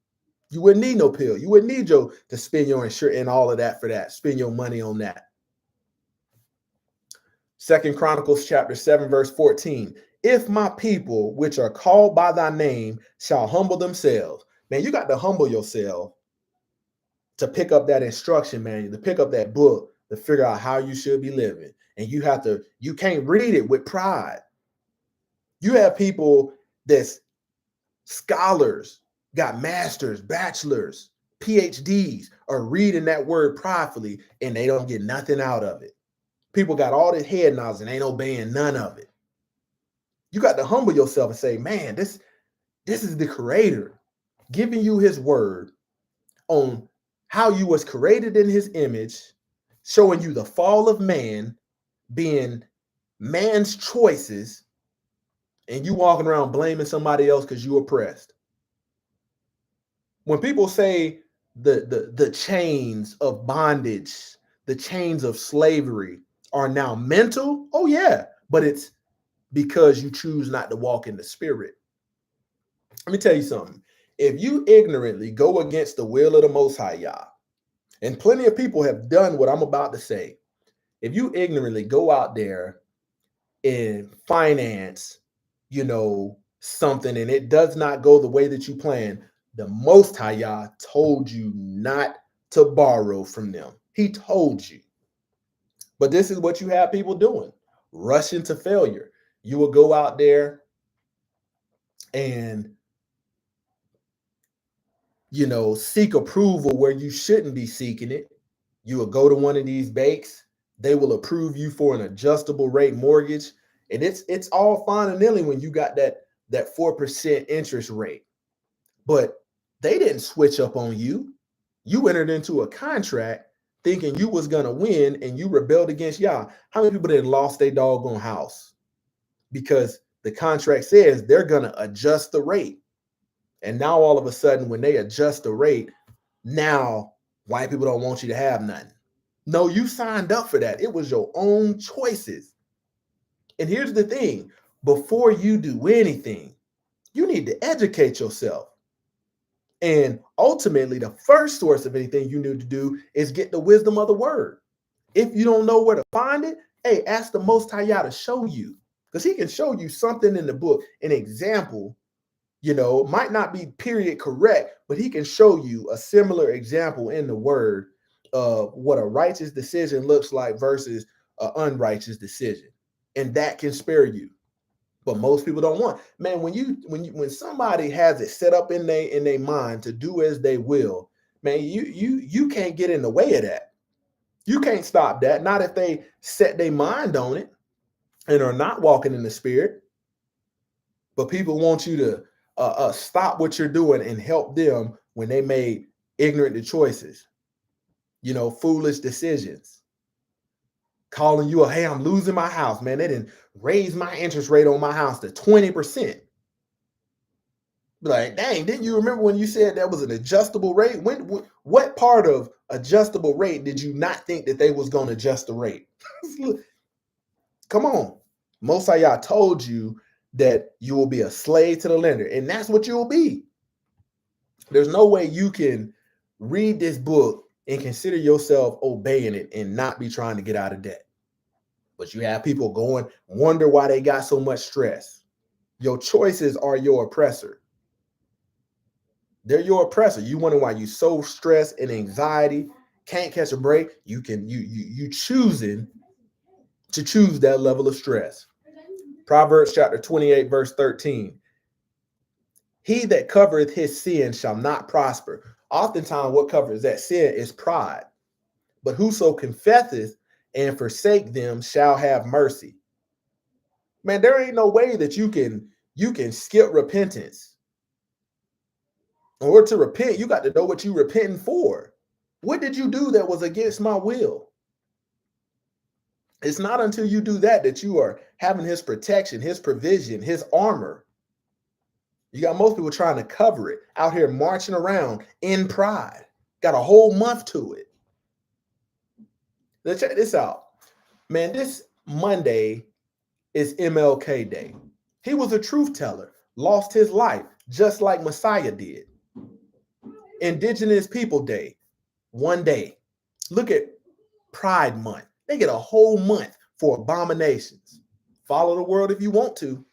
You wouldn't need no pill. You wouldn't need to spend your insurance and all of that for that. Spend your money on that. 2 Chronicles chapter 7, verse 14. If my people, which are called by thy name, shall humble themselves. Man, you got to humble yourself to pick up that instruction manual, to pick up that book, to figure out how you should be living. And you can't read it with pride. You have people that's scholars, got masters, bachelors, PhDs, are reading that word pridefully and they don't get nothing out of it. People got all this head knowledge and ain't obeying none of it. You got to humble yourself and say, man, this is the Creator giving you his word on how you was created in his image, showing you the fall of man, being man's choices, and you walking around blaming somebody else because you oppressed. When people say the chains of bondage, the chains of slavery are now mental, oh yeah, but it's because you choose not to walk in the spirit. Let me tell you something. If you ignorantly go against the will of the Most High Yah, and plenty of people have done what I'm about to say, if you ignorantly go out there and finance, something and it does not go the way that you plan, the Most High Yah told you not to borrow from them. He told you. But this is what you have people doing, rushing to failure. You will go out there and seek approval where you shouldn't be seeking it. You will go to one of these banks, they will approve you for an adjustable rate mortgage, and it's all fine and nearly when you got that 4% interest rate. But they didn't switch up on you. You entered into a contract thinking you was gonna win, and you rebelled against y'all. How many people that lost their doggone house because the contract says they're gonna adjust the rate? And now all of a sudden, when they adjust the rate, now white people don't want you to have nothing. No, you signed up for that. It was your own choices. And here's the thing: before you do anything, you need to educate yourself. And ultimately, the first source of anything you need to do is get the wisdom of the word. If you don't know where to find it, hey, ask the Most High Yah to show you, because He can show you something in the book, an example. Might not be period correct, but He can show you a similar example in the word of what a righteous decision looks like versus an unrighteous decision. And that can spare you. But most people don't want. Man, when somebody has it set up in their mind to do as they will, man, you can't get in the way of that. You can't stop that. Not if they set their mind on it and are not walking in the spirit. But people want you to stop what you're doing and help them when they made ignorant choices, foolish decisions. Calling you hey, I'm losing my house, man. They didn't raise my interest rate on my house to 20%. Like, dang, didn't you remember when you said that was an adjustable rate? What part of adjustable rate did you not think that they was going to adjust the rate? Come on. Most of y'all told you that you will be a slave to the lender, and that's what you will be. There's no way you can read this book and consider yourself obeying it and not be trying to get out of debt. But you have people wonder why they got so much stress. Your choices are your oppressor. They're your oppressor. You wonder why you so stressed and anxiety, can't catch a break. You choosing to choose that level of stress. Proverbs chapter 28, verse 13. He that covereth his sin shall not prosper. Oftentimes, what covers that sin is pride. But whoso confesseth and forsake them shall have mercy. Man, there ain't no way that you can skip repentance. In order to repent, you got to know what you're repenting for. What did you do that was against my will? It's not until you do that you are having His protection, His provision, His armor. You got most people trying to cover it, out here marching around in pride. Got a whole month to it. Let's check this out. Man, this Monday is MLK Day. He was a truth teller, lost his life just like Messiah did. Indigenous People Day, one day. Look at Pride Month. They get a whole month for abominations. Follow the world if you want to.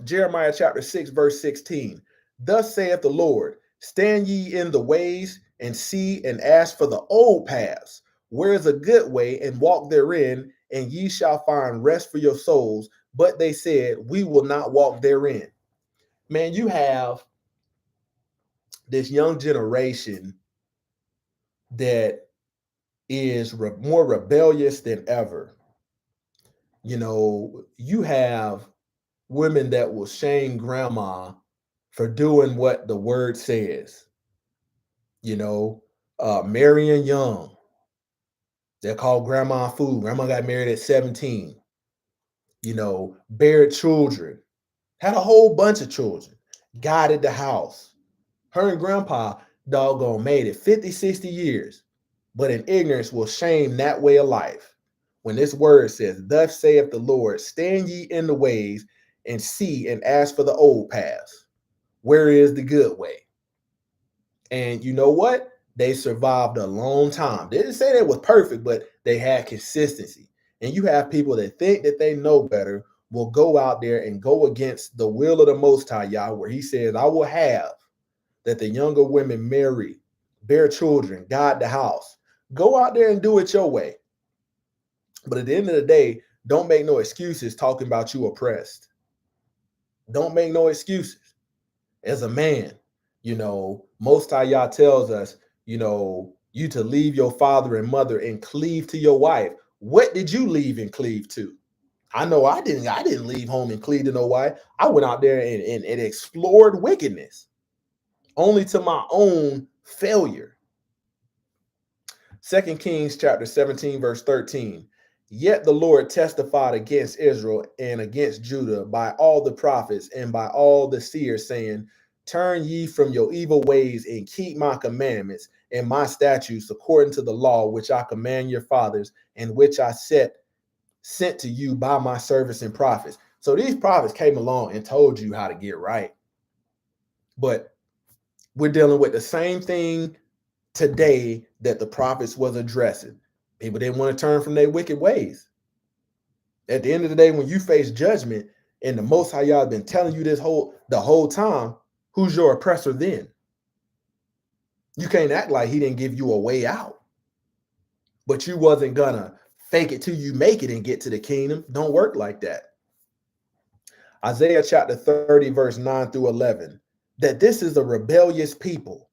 Jeremiah chapter 6, verse 16. Thus saith the Lord, stand ye in the ways and see and ask for the old paths, where is a good way, and walk therein, and ye shall find rest for your souls. But they said, we will not walk therein. Man, you have this young generation that is more rebellious than ever. You have women that will shame grandma for doing what the word says. Marrying young. They're called grandma a fool. Grandma got married at 17. Buried children. Had a whole bunch of children. Guided the house. Her and grandpa doggone made it 50, 60 years. But in ignorance will shame that way of life. When this word says, thus saith the Lord, stand ye in the ways and see and ask for the old paths. Where is the good way? And you know what? They survived a long time. They didn't say that was perfect, but they had consistency. And you have people that think that they know better will go out there and go against the will of the Most High Yah, where He says, I will have that the younger women marry, bear children, guide the house. Go out there and do it your way. But at the end of the day, don't make no excuses talking about you oppressed. Don't make no excuses. As a man, Most High Yah tells us, you to leave your father and mother and cleave to your wife. What did you leave and cleave to? I know I didn't leave home and cleave to no wife. I went out there and explored wickedness, only to my own failure. 2 Kings chapter 17, verse 13. Yet the Lord testified against Israel and against Judah by all the prophets and by all the seers, saying, turn ye from your evil ways and keep my commandments and my statutes according to the law which I command your fathers and which I sent to you by my servants and prophets. So these prophets came along and told you how to get right. But we're dealing with the same thing today that the prophets was addressing. People didn't want to turn from their wicked ways. At the end of the day, when you face judgment, and the Most High Yah has been telling you the whole time, who's your oppressor then? You can't act like he didn't give you a way out, but you wasn't gonna fake it till you make it and get to the kingdom. Don't work like that. Isaiah chapter 30, verse 9 through 11, that this is a rebellious people,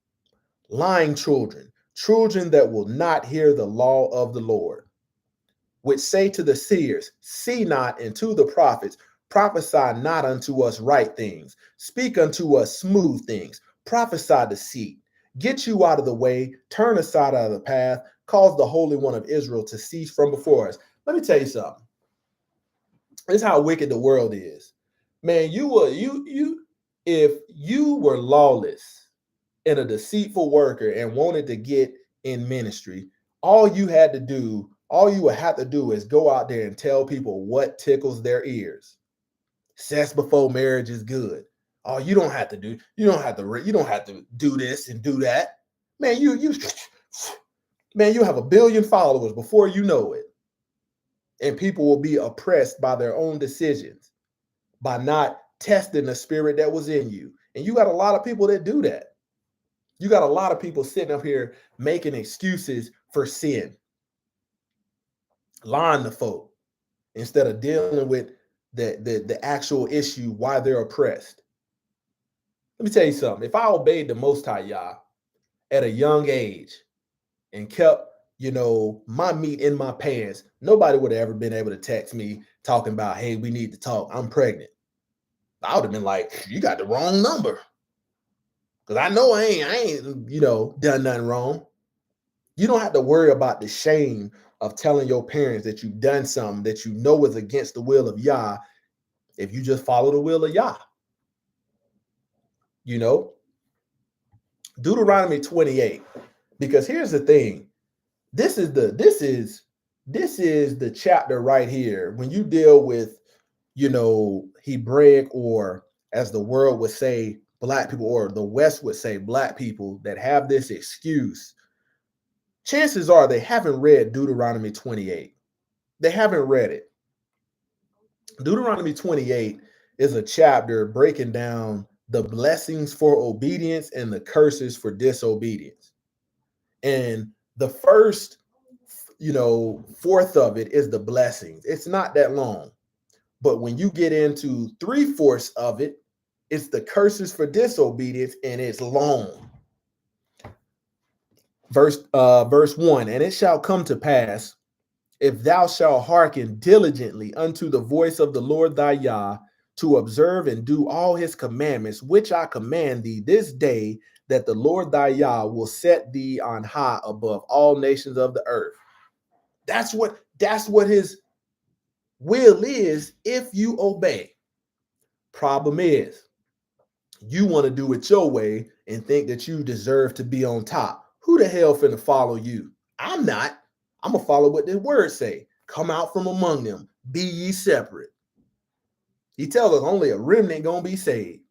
lying children, children that will not hear the law of the Lord, which say to the seers, see not, and to the prophets, prophesy not unto us right things, speak unto us smooth things, prophesy deceit, get you out of the way, turn aside out of the path, cause the Holy One of Israel to cease from before us. Let me tell you something. This is how wicked the world is. Man, if you were lawless and a deceitful worker and wanted to get in ministry, all you would have to do is go out there and tell people what tickles their ears. Sex before marriage is good. Oh, you don't have to do this and do that. Man, you have 1 billion followers before you know it. And people will be oppressed by their own decisions, by not testing the spirit that was in you. And you got a lot of people that do that. You got a lot of people sitting up here making excuses for sin, lying to folk, instead of dealing with the actual issue why they're oppressed. Let me tell you something. If I obeyed the Most High Yah at a young age and kept, my meat in my pants, nobody would have ever been able to text me talking about, hey, we need to talk, I'm pregnant. I would have been like, you got the wrong number. Because I know I ain't, done nothing wrong. You don't have to worry about the shame of telling your parents that you've done something that you know is against the will of Yah if you just follow the will of Yah. Deuteronomy 28. Because here's the thing. This is the chapter right here. When you deal with, Hebraic, or as the world would say, black people, or the West would say black people that have this excuse, chances are they haven't read Deuteronomy 28. They haven't read it. Deuteronomy 28 is a chapter breaking down the blessings for obedience and the curses for disobedience. And the first, fourth of it is the blessings. It's not that long. But when you get into 3/4 of it, it's the curses for disobedience, and it's long. Verse 1, and it shall come to pass, if thou shalt hearken diligently unto the voice of the Lord thy Yah, to observe and do all his commandments, which I command thee this day, that the Lord thy Yah will set thee on high above all nations of the earth. That's what his will is if you obey. Problem is, you want to do it your way and think that you deserve to be on top. Who the hell finna follow you? I'm not. I'm gonna follow what the word say. Come out from among them. Be ye separate. He tells us only a remnant gonna be saved.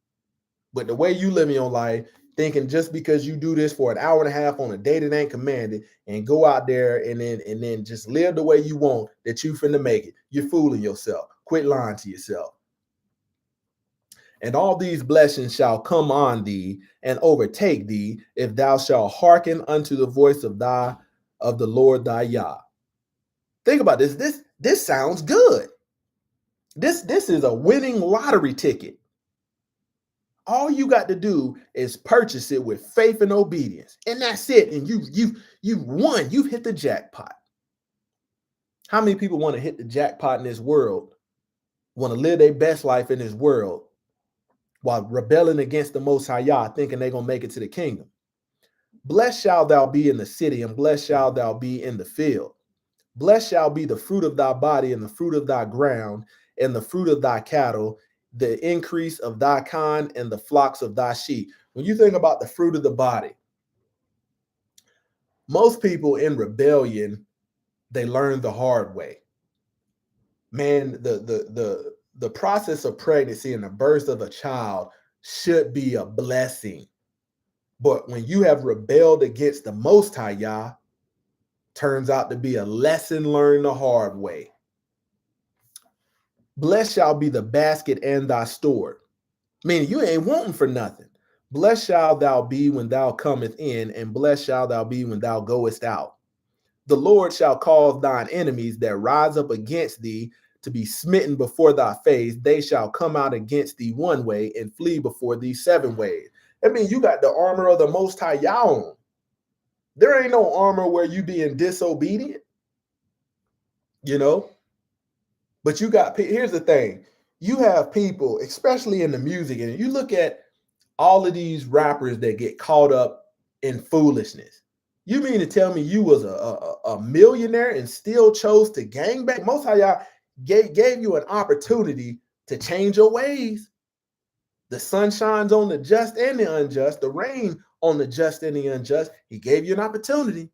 But the way you live in your life, thinking just because you do this for an hour and a half on a day that ain't commanded, and go out there and then just live the way you want, that you finna make it, you're fooling yourself. Quit lying to yourself. And all these blessings shall come on thee and overtake thee, if thou shalt hearken unto the voice of the Lord thy Yah. Think about this. This sounds good. This is a winning lottery ticket. All you got to do is purchase it with faith and obedience. And that's it. And you've won. You've hit the jackpot. How many people want to hit the jackpot in this world, want to live their best life in this world while rebelling against the Most High Yah, thinking they're going to make it to the kingdom? Blessed shall thou be in the city, and blessed shall thou be in the field. Blessed shall be the fruit of thy body, and the fruit of thy ground, and the fruit of thy cattle, the increase of thy kind, and the flocks of thy sheep. When you think about the fruit of the body, most people in rebellion, they learn the hard way. Man, the process of pregnancy and the birth of a child should be a blessing. But when you have rebelled against the Most High Yah, turns out to be a lesson learned the hard way. Blessed shall be the basket and thy store, meaning you ain't wanting for nothing. Blessed shall thou be when thou comest in, and blessed shall thou be when thou goest out. The Lord shall cause thine enemies that rise up against thee to be smitten before thy face. They shall come out against thee one way and flee before thee seven ways. That means you got the armor of the Most High Yah on. There ain't no armor where you being disobedient, you know. But you got, here's the thing. You have people, especially in the music, and you look at all of these rappers that get caught up in foolishness. You mean to tell me you was a millionaire and still chose to gangbang? Most of y'all gave you an opportunity to change your ways. The sun shines on the just and the unjust, the rain on the just and the unjust. He gave you an opportunity,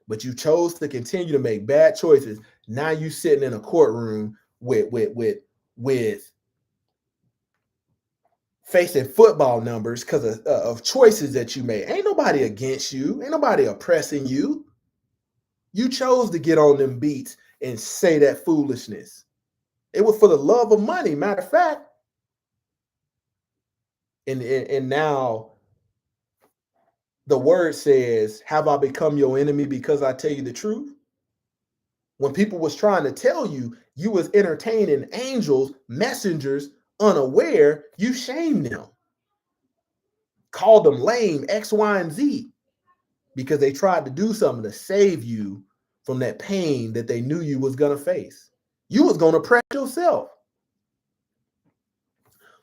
but you chose to continue to make bad choices. Now you sitting in a courtroom with facing football numbers because of choices that you made. Ain't nobody against you. Ain't nobody oppressing you. You chose to get on them beats and say that foolishness. It was for the love of money, matter of fact. And now the word says, have I become your enemy because I tell you the truth? When people was trying to tell you, you was entertaining angels, messengers, unaware, you shamed them. Called them lame, X, Y, and Z, because they tried to do something to save you from that pain that they knew you was going to face. You was going to oppress yourself.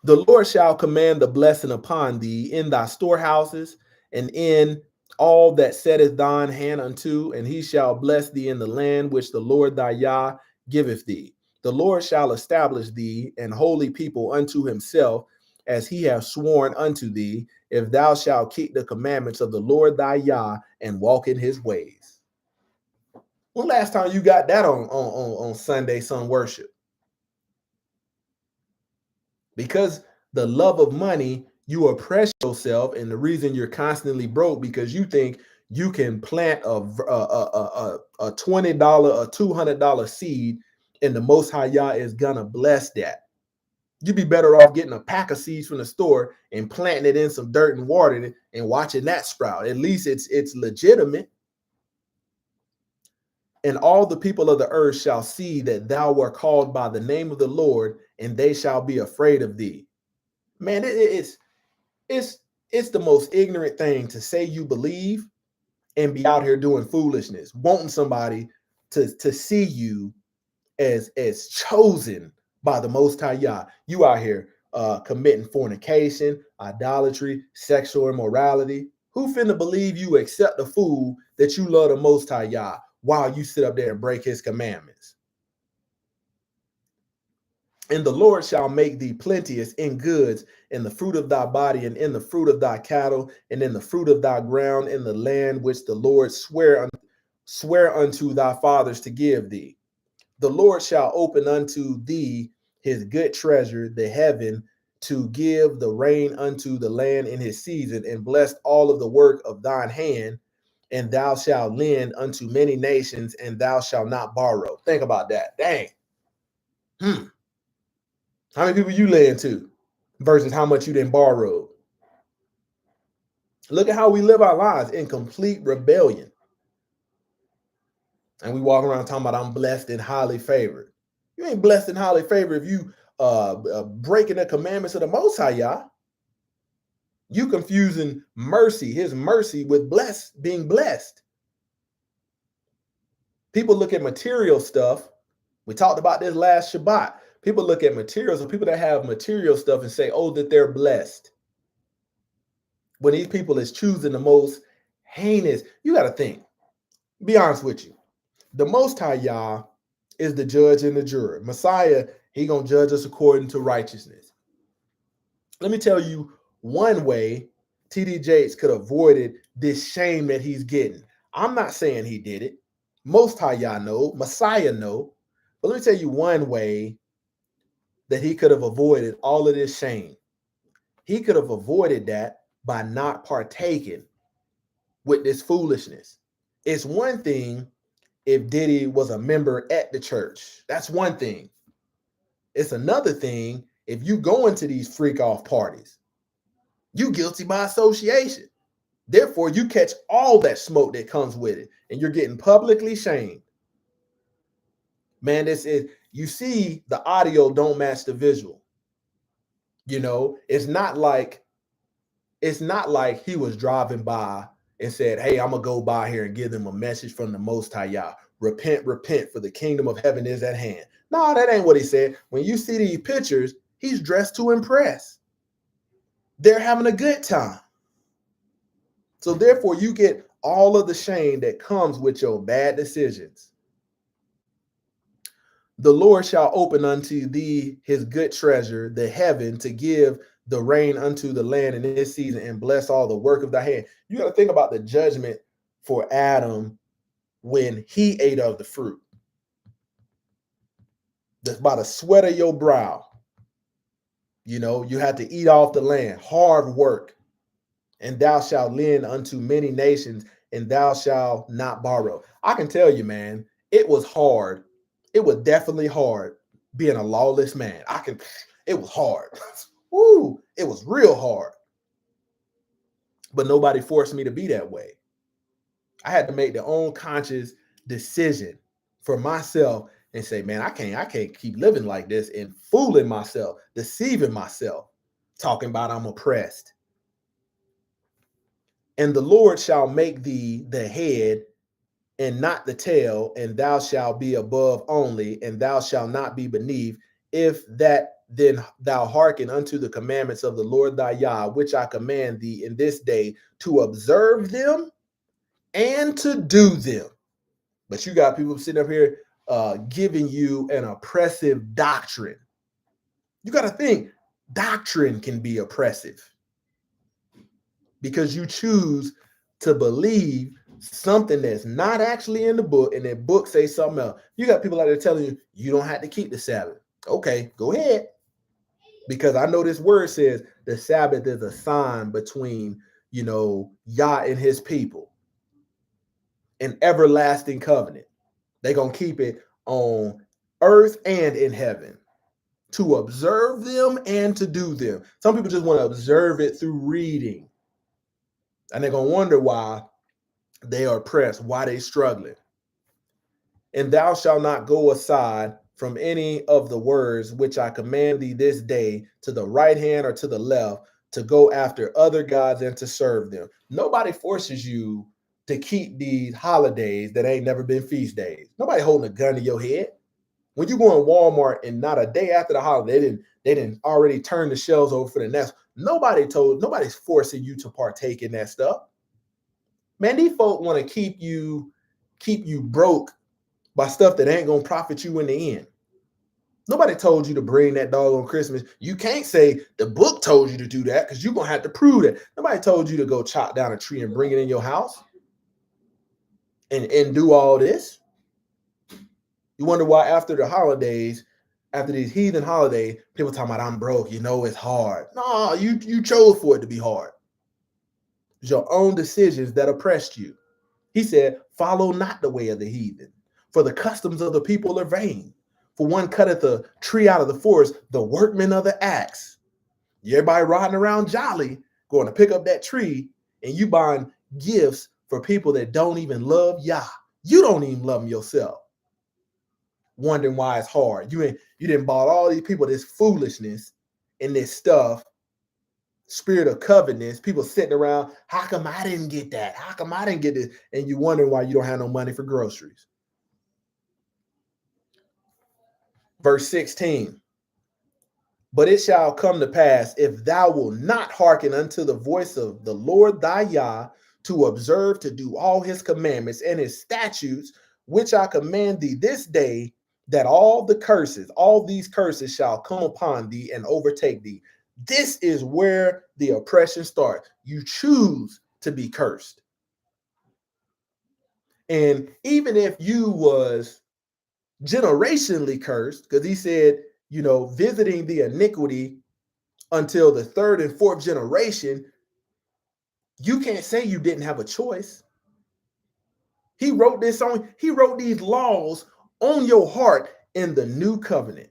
The Lord shall command the blessing upon thee in thy storehouses and in all that setteth thine hand unto, and he shall bless thee in the land which the Lord thy Yah giveth thee. The Lord shall establish thee an holy people unto himself, as he hath sworn unto thee, if thou shalt keep the commandments of the Lord thy Yah and walk in his ways. When last time you got that on Sunday Sun worship? Because the love of money, you oppress yourself, and the reason you're constantly broke because you think you can plant a $20, a $200 seed, and the Most High Yah is gonna bless that. You'd be better off getting a pack of seeds from the store and planting it in some dirt and watering it and watching that sprout. At least it's legitimate. And all the people of the earth shall see that thou art called by the name of the Lord, and they shall be afraid of thee. Man, it's the most ignorant thing to say you believe and be out here doing foolishness, wanting somebody to see you as chosen by the Most High Yah. You out here committing fornication, idolatry, sexual immorality. Who finna believe you accept the fool that you love the Most High Yah while you sit up there and break his commandments? And the Lord shall make thee plenteous in goods, in the fruit of thy body, and in the fruit of thy cattle, and in the fruit of thy ground, in the land which the Lord swear unto thy fathers to give thee. The Lord shall open unto thee his good treasure, the heaven, to give the rain unto the land in his season, and bless all of the work of thine hand. And thou shalt lend unto many nations, and thou shalt not borrow. Think about that. Dang. How many people you lend to versus how much you didn't borrow? Look at how we live our lives in complete rebellion. And we walk around talking about I'm blessed and highly favored. You ain't blessed and highly favored if you breaking the commandments of the Most High Yah. You confusing mercy, his mercy, with being blessed. People look at material stuff. We talked about this last Shabbat. People look at materials, or people that have material stuff, and say, oh, that they're blessed. When these people is choosing the most heinous, you got to think, be honest with you. The Most High Yah is the judge and the juror. Messiah, he going to judge us according to righteousness. Let me tell you one way TD Jakes could have avoided this shame that he's getting. I'm not saying he did it. Most High Yah know, Messiah know. But let me tell you one way that he could have avoided all of this shame. He could have avoided that by not partaking with this foolishness. It's one thing if Diddy was a member at the church. That's one thing. It's another thing if you go into these freak off parties. You guilty by association. Therefore, you catch all that smoke that comes with it, and you're getting publicly shamed. Man, this is, you see, the audio don't match the visual. You know, it's not like he was driving by and said, hey, I'm gonna go by here and give them a message from the Most High Yah. Repent, repent, for the kingdom of heaven is at hand. No, that ain't what he said. When you see these pictures, he's dressed to impress. They're having a good time. So therefore, you get all of the shame that comes with your bad decisions. The Lord shall open unto thee his good treasure, the heaven, to give the rain unto the land in this season, and bless all the work of thy hand. You got to think about the judgment for Adam when he ate of the fruit. That's by the sweat of your brow. You know, you had to eat off the land, hard work. And thou shalt lend unto many nations, and thou shalt not borrow. I can tell you, man, it was hard. It was definitely hard being a lawless man. It was hard. Woo, it was real hard. But nobody forced me to be that way. I had to make the own conscious decision for myself and say, man, I can't keep living like this and fooling myself, deceiving myself, talking about I'm oppressed. And the Lord shall make thee the head and not the tail, and thou shalt be above only, and thou shalt not be beneath, if that then thou hearken unto the commandments of the Lord thy Yah, which I command thee in this day, to observe them and to do them. But you got people sitting up here giving you an oppressive doctrine. You got to think, doctrine can be oppressive because you choose to believe something that's not actually in the book, and that book say something else. You got people out there telling you, you don't have to keep the Sabbath. Okay, go ahead. Because I know this word says the Sabbath is a sign between, Yah and his people, an everlasting covenant. They're going to keep it on earth and in heaven, to observe them and to do them. Some people just want to observe it through reading, and they're going to wonder why they are oppressed, why they struggling. And thou shalt not go aside from any of the words which I command thee this day, to the right hand or to the left, to go after other gods and to serve them. Nobody forces you to keep these holidays that ain't never been feast days. Nobody holding a gun to your head. When you go in Walmart and not a day after the holiday, they didn't already turn the shelves over for the next. Nobody's forcing you to partake in that stuff. Man, these folk want to keep you broke by stuff that ain't gonna profit you in the end. Nobody told you to bring that dog on Christmas. You can't say the book told you to do that, because you're gonna have to prove that. Nobody told you to go chop down a tree and bring it in your house and do all this. You wonder why after the holidays, after these heathen holidays, people talking about I'm broke, it's hard. No, you chose for it to be hard. It's your own decisions that oppressed you. He said, follow not the way of the heathen, for the customs of the people are vain. For one cutteth a tree out of the forest, the workman of the axe. Everybody riding around jolly, going to pick up that tree, and you buying gifts for people that don't even love Yah. You don't even love them yourself. Wondering why it's hard. You didn't bought all these people this foolishness and this stuff spirit of covetousness, people sitting around, how come I didn't get that? How come I didn't get this? And you wondering why you don't have no money for groceries. Verse 16. But it shall come to pass, if thou wilt not hearken unto the voice of the Lord thy Yah, to observe to do all his commandments and his statutes, which I command thee this day, that all these curses shall come upon thee and overtake thee. This is where the oppression starts. You choose to be cursed. And even if you was generationally cursed, because he said, visiting the iniquity until the third and fourth generation, you can't say you didn't have a choice. He wrote these laws on your heart in the new covenant.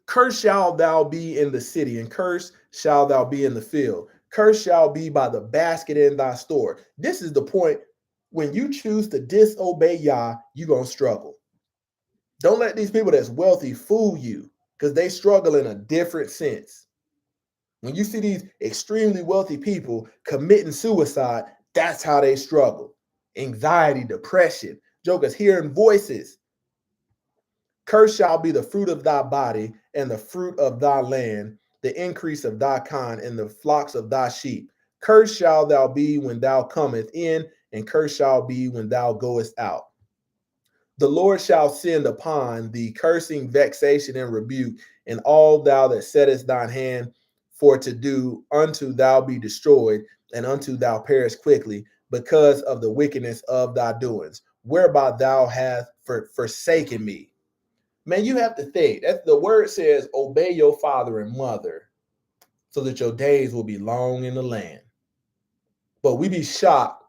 Cursed shall thou be in the city, and cursed shall thou be in the field. Cursed shall be by the basket in thy store. This is the point. When you choose to disobey Yah, you're going to struggle. Don't let these people that's wealthy fool you, because they struggle in a different sense. When you see these extremely wealthy people committing suicide, that's how they struggle. Anxiety, depression, jokers hearing voices. Cursed shall be the fruit of thy body and the fruit of thy land, the increase of thy kind and the flocks of thy sheep. Cursed shall thou be when thou comest in, and cursed shall be when thou goest out. The Lord shall send upon thee cursing, vexation, and rebuke, and all thou that settest thine hand for to do, unto thou be destroyed, and unto thou perish quickly, because of the wickedness of thy doings, whereby thou hast forsaken me. Man, you have to think. That's the word says, obey your father and mother, so that your days will be long in the land. But we be shocked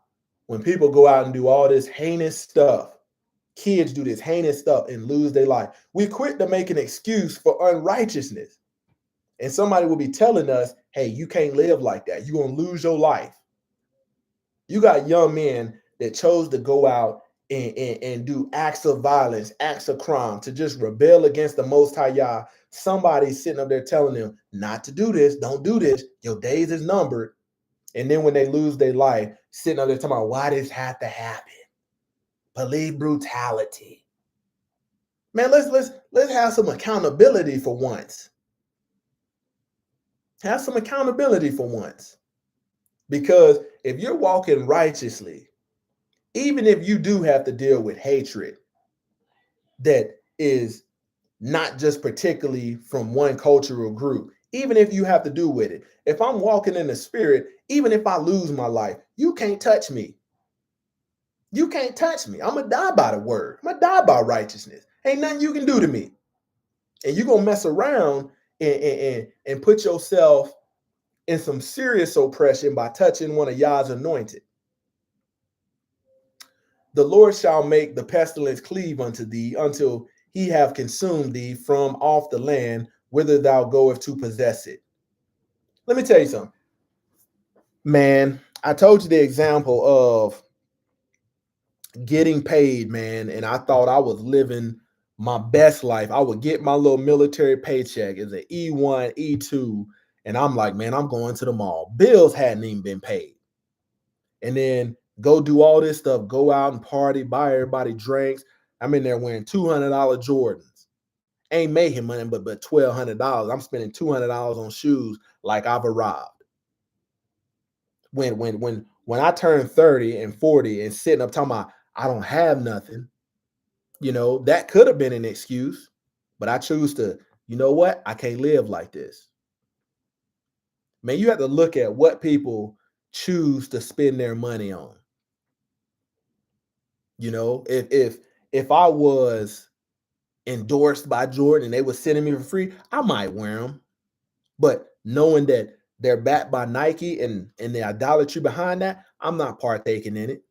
when people go out and do all this heinous stuff. Kids do this heinous stuff and lose their life. We quit to make an excuse for unrighteousness. And somebody will be telling us, hey, you can't live like that. You're going to lose your life. You got young men that chose to go out and do acts of violence, acts of crime, to just rebel against the Most High Yah. Somebody's sitting up there telling them not to do this, don't do this, your days is numbered. And then when they lose their life, sitting up there talking about why this had to happen. Police brutality. Man, let's have some accountability for once. Have some accountability for once. Because if you're walking righteously, even if you do have to deal with hatred that is not just particularly from one cultural group, even if you have to do with it, if I'm walking in the spirit, even if I lose my life, you can't touch me. You can't touch me. I'm going to die by the word. I'm going to die by righteousness. Ain't nothing you can do to me. And you're going to mess around and put yourself in some serious oppression by touching one of Yah's anointed. The Lord shall make the pestilence cleave unto thee until he have consumed thee from off the land whither thou goest to possess it. Let me tell you something. Man, I told you the example of getting paid, man, and I thought I was living my best life. I would get my little military paycheck as an E1, E2, and I'm like, man, I'm going to the mall. Bills hadn't even been paid. And then go do all this stuff, go out and party, buy everybody drinks. I'm in there wearing $200 Jordans. Ain't making money, but $1,200. I'm spending $200 on shoes like I've arrived. When I turn 30 and 40 and sitting up talking about I don't have nothing, that could have been an excuse, but I choose to, you know what? I can't live like this. Man, you have to look at what people choose to spend their money on. If I was endorsed by Jordan and they were sending me for free, I might wear them. But knowing that they're backed by Nike and the idolatry behind that, I'm not partaking in it.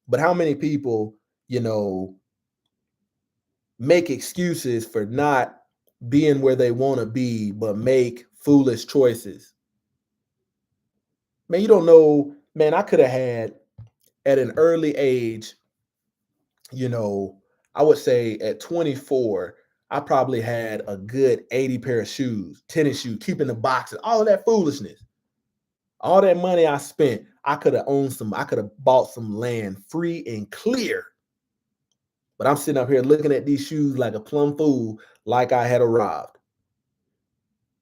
But how many people, make excuses for not being where they want to be, but make foolish choices? Man, you don't know, man, I could have had at an early age, I would say at 24, I probably had a good 80 pair of shoes, tennis shoes, keeping the boxes, all of that foolishness. All that money I spent, I could have I could have bought some land free and clear. But I'm sitting up here looking at these shoes like a plum fool, like I had arrived.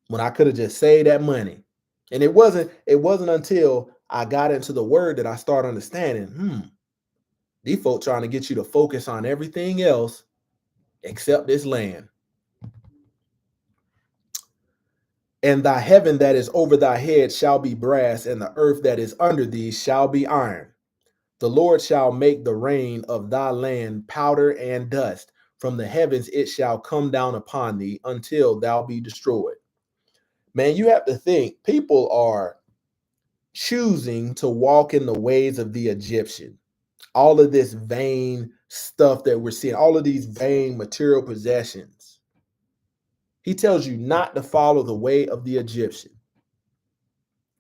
When I could have just saved that money. And it wasn't until I got into the word that I started understanding, these folks trying to get you to focus on everything else except this land. And thy heaven that is over thy head shall be brass, and the earth that is under thee shall be iron. The Lord shall make the rain of thy land powder and dust. From the heavens it shall come down upon thee until thou be destroyed. Man, you have to think, people are choosing to walk in the ways of the Egyptian. All of this vain stuff that we're seeing, all of these vain material possessions. He tells you not to follow the way of the Egyptian.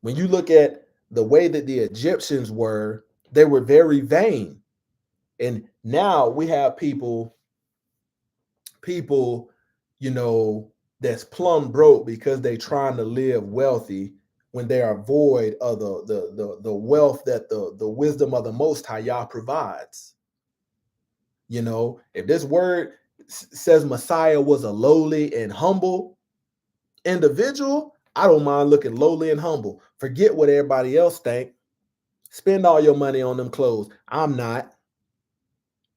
When you look at the way that the Egyptians were, they were very vain. And now we have people, you know, that's plumb broke because they trying to live wealthy when they are void of the wealth that the wisdom of the Most High Yah provides. You know, if this word says Messiah was a lowly and humble individual, I don't mind looking lowly and humble. Forget what everybody else think. Spend all your money on them clothes. I'm not.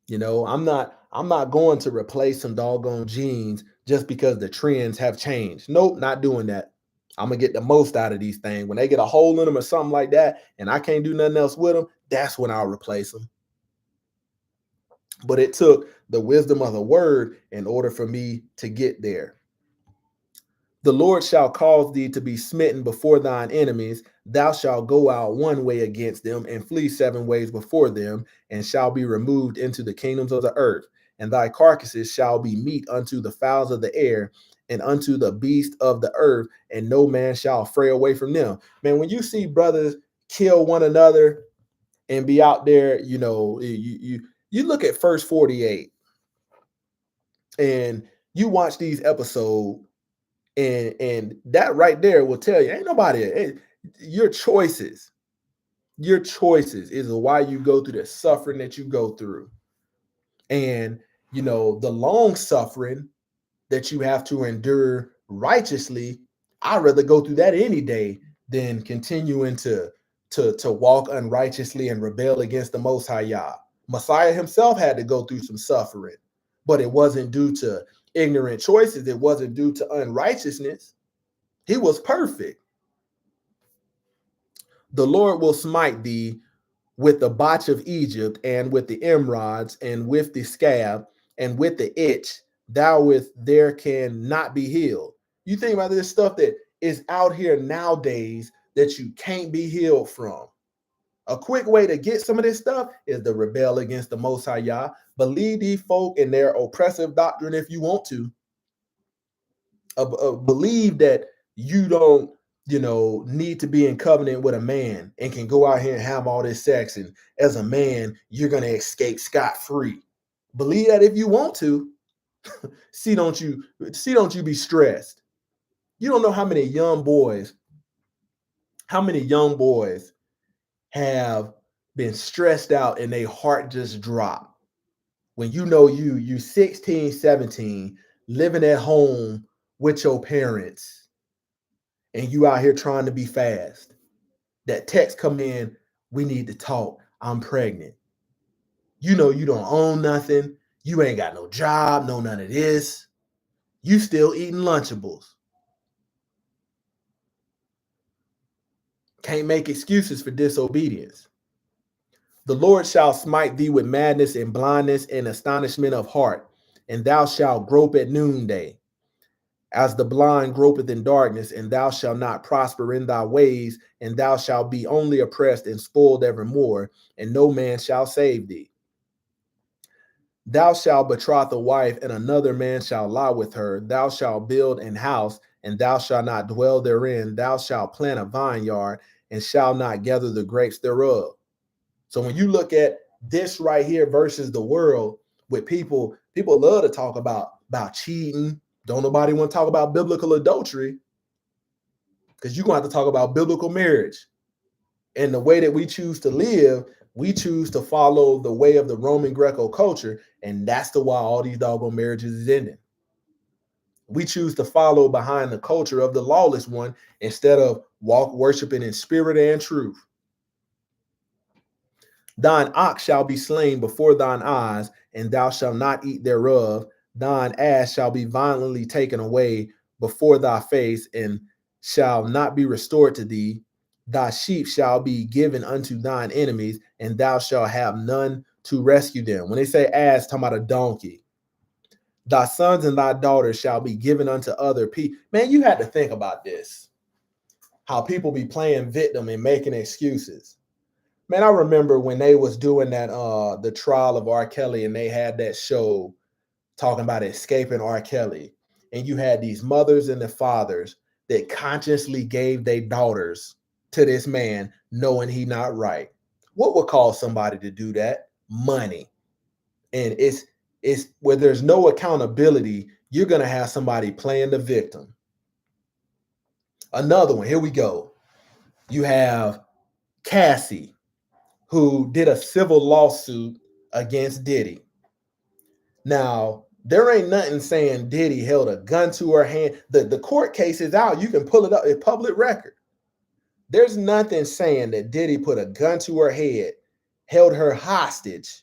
You know, I'm not going to replace some doggone jeans just because the trends have changed. Nope, not doing that. I'm gonna get the most out of these things. When they get a hole in them or something like that, and I can't do nothing else with them, that's when I'll replace them. But it took the wisdom of the word in order for me to get there. The Lord shall cause thee to be smitten before thine enemies. Thou shalt go out one way against them and flee 7 ways before them, and shall be removed into the kingdoms of the earth. And thy carcasses shall be meat unto the fowls of the air and unto the beasts of the earth, and no man shall fray away from them. Man, when you see brothers kill one another and be out there, you know, you look at First 48 and you watch these episodes. And that right there will tell you, ain't nobody, your choices is why you go through the suffering that you go through. And, you know, the long suffering that you have to endure righteously, I'd rather go through that any day than continuing to walk unrighteously and rebel against the Most High Yah. Messiah himself had to go through some suffering, but it wasn't due to ignorant choices. It wasn't due to unrighteousness. He was perfect. The Lord will smite thee with the botch of Egypt, and with the emerods, and with the scab, and with the itch, thou with there can not be healed. You think about this stuff that is out here nowadays that you can't be healed from. A quick way to get some of this stuff is to rebel against the Most High Yah. Believe these folk in their oppressive doctrine if you want to. Believe that you don't, you know, need to be in covenant with a man and can go out here and have all this sex, and as a man you're going to escape scot-free. Believe that if you want to. Don't you be stressed. You don't know how many young boys have been stressed out and their heart just dropped when you know you 16, 17, living at home with your parents, and you out here trying to be fast. That text come in, we need to talk. I'm pregnant. You know you don't own nothing. You ain't got no job, no none of this. You still eating Lunchables. Can't make excuses for disobedience. The Lord shall smite thee with madness and blindness and astonishment of heart, and thou shalt grope at noonday, as the blind gropeth in darkness, and thou shalt not prosper in thy ways, and thou shalt be only oppressed and spoiled evermore, and no man shall save thee. Thou shalt betroth a wife, and another man shall lie with her. Thou shalt build an house, and thou shalt not dwell therein. Thou shalt plant a vineyard, and shalt not gather the grapes thereof. So when you look at this right here versus the world, with people love to talk about about cheating. Don't nobody want to talk about biblical adultery, because you're going to have to talk about biblical marriage. And the way that we choose to live, we choose to follow the way of the Roman Greco culture. And that's the why all these doggone marriages is ending. We choose to follow behind the culture of the lawless one instead of worshiping in spirit and truth. Thine ox shall be slain before thine eyes, and thou shalt not eat thereof. Thine ass shall be violently taken away before thy face, and shall not be restored to thee. Thy sheep shall be given unto thine enemies, and thou shalt have none to rescue them. When they say ass, talking about a donkey. Thy sons and thy daughters shall be given unto other people. Man, you had to think about this. How people be playing victim and making excuses. Man, I remember when they was doing that the trial of R. Kelly, and they had that show talking about escaping R. Kelly. And you had these mothers and the fathers that consciously gave their daughters to this man knowing he not right. What would cause somebody to do that? Money. And it's where there's no accountability, you're gonna have somebody playing the victim. Another one, here we go. You have Cassie, who did a civil lawsuit against Diddy. Now, there ain't nothing saying Diddy held a gun to her hand. The court case is out. You can pull it up. It's public record. There's nothing saying that Diddy put a gun to her head, held her hostage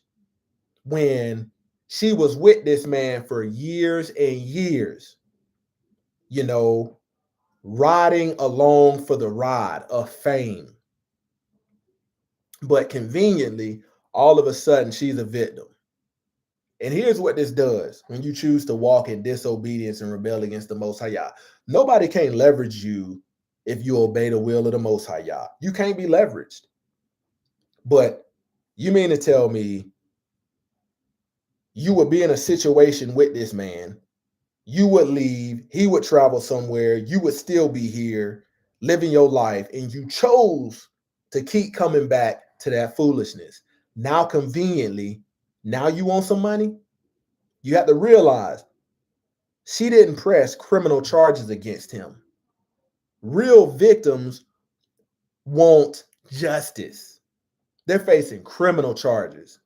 when she was with this man for years and years, you know, riding along for the ride of fame. But conveniently, all of a sudden, she's a victim. And here's what this does when you choose to walk in disobedience and rebel against the Most High Yah. Nobody can leverage you if you obey the will of the Most High Yah. You can't be leveraged. But you mean to tell me you would be in a situation with this man, you would leave, he would travel somewhere, you would still be here living your life, and you chose to keep coming back to that foolishness. Now, conveniently, now you want some money? You have to realize she didn't press criminal charges against him. Real victims want justice. They're facing criminal charges.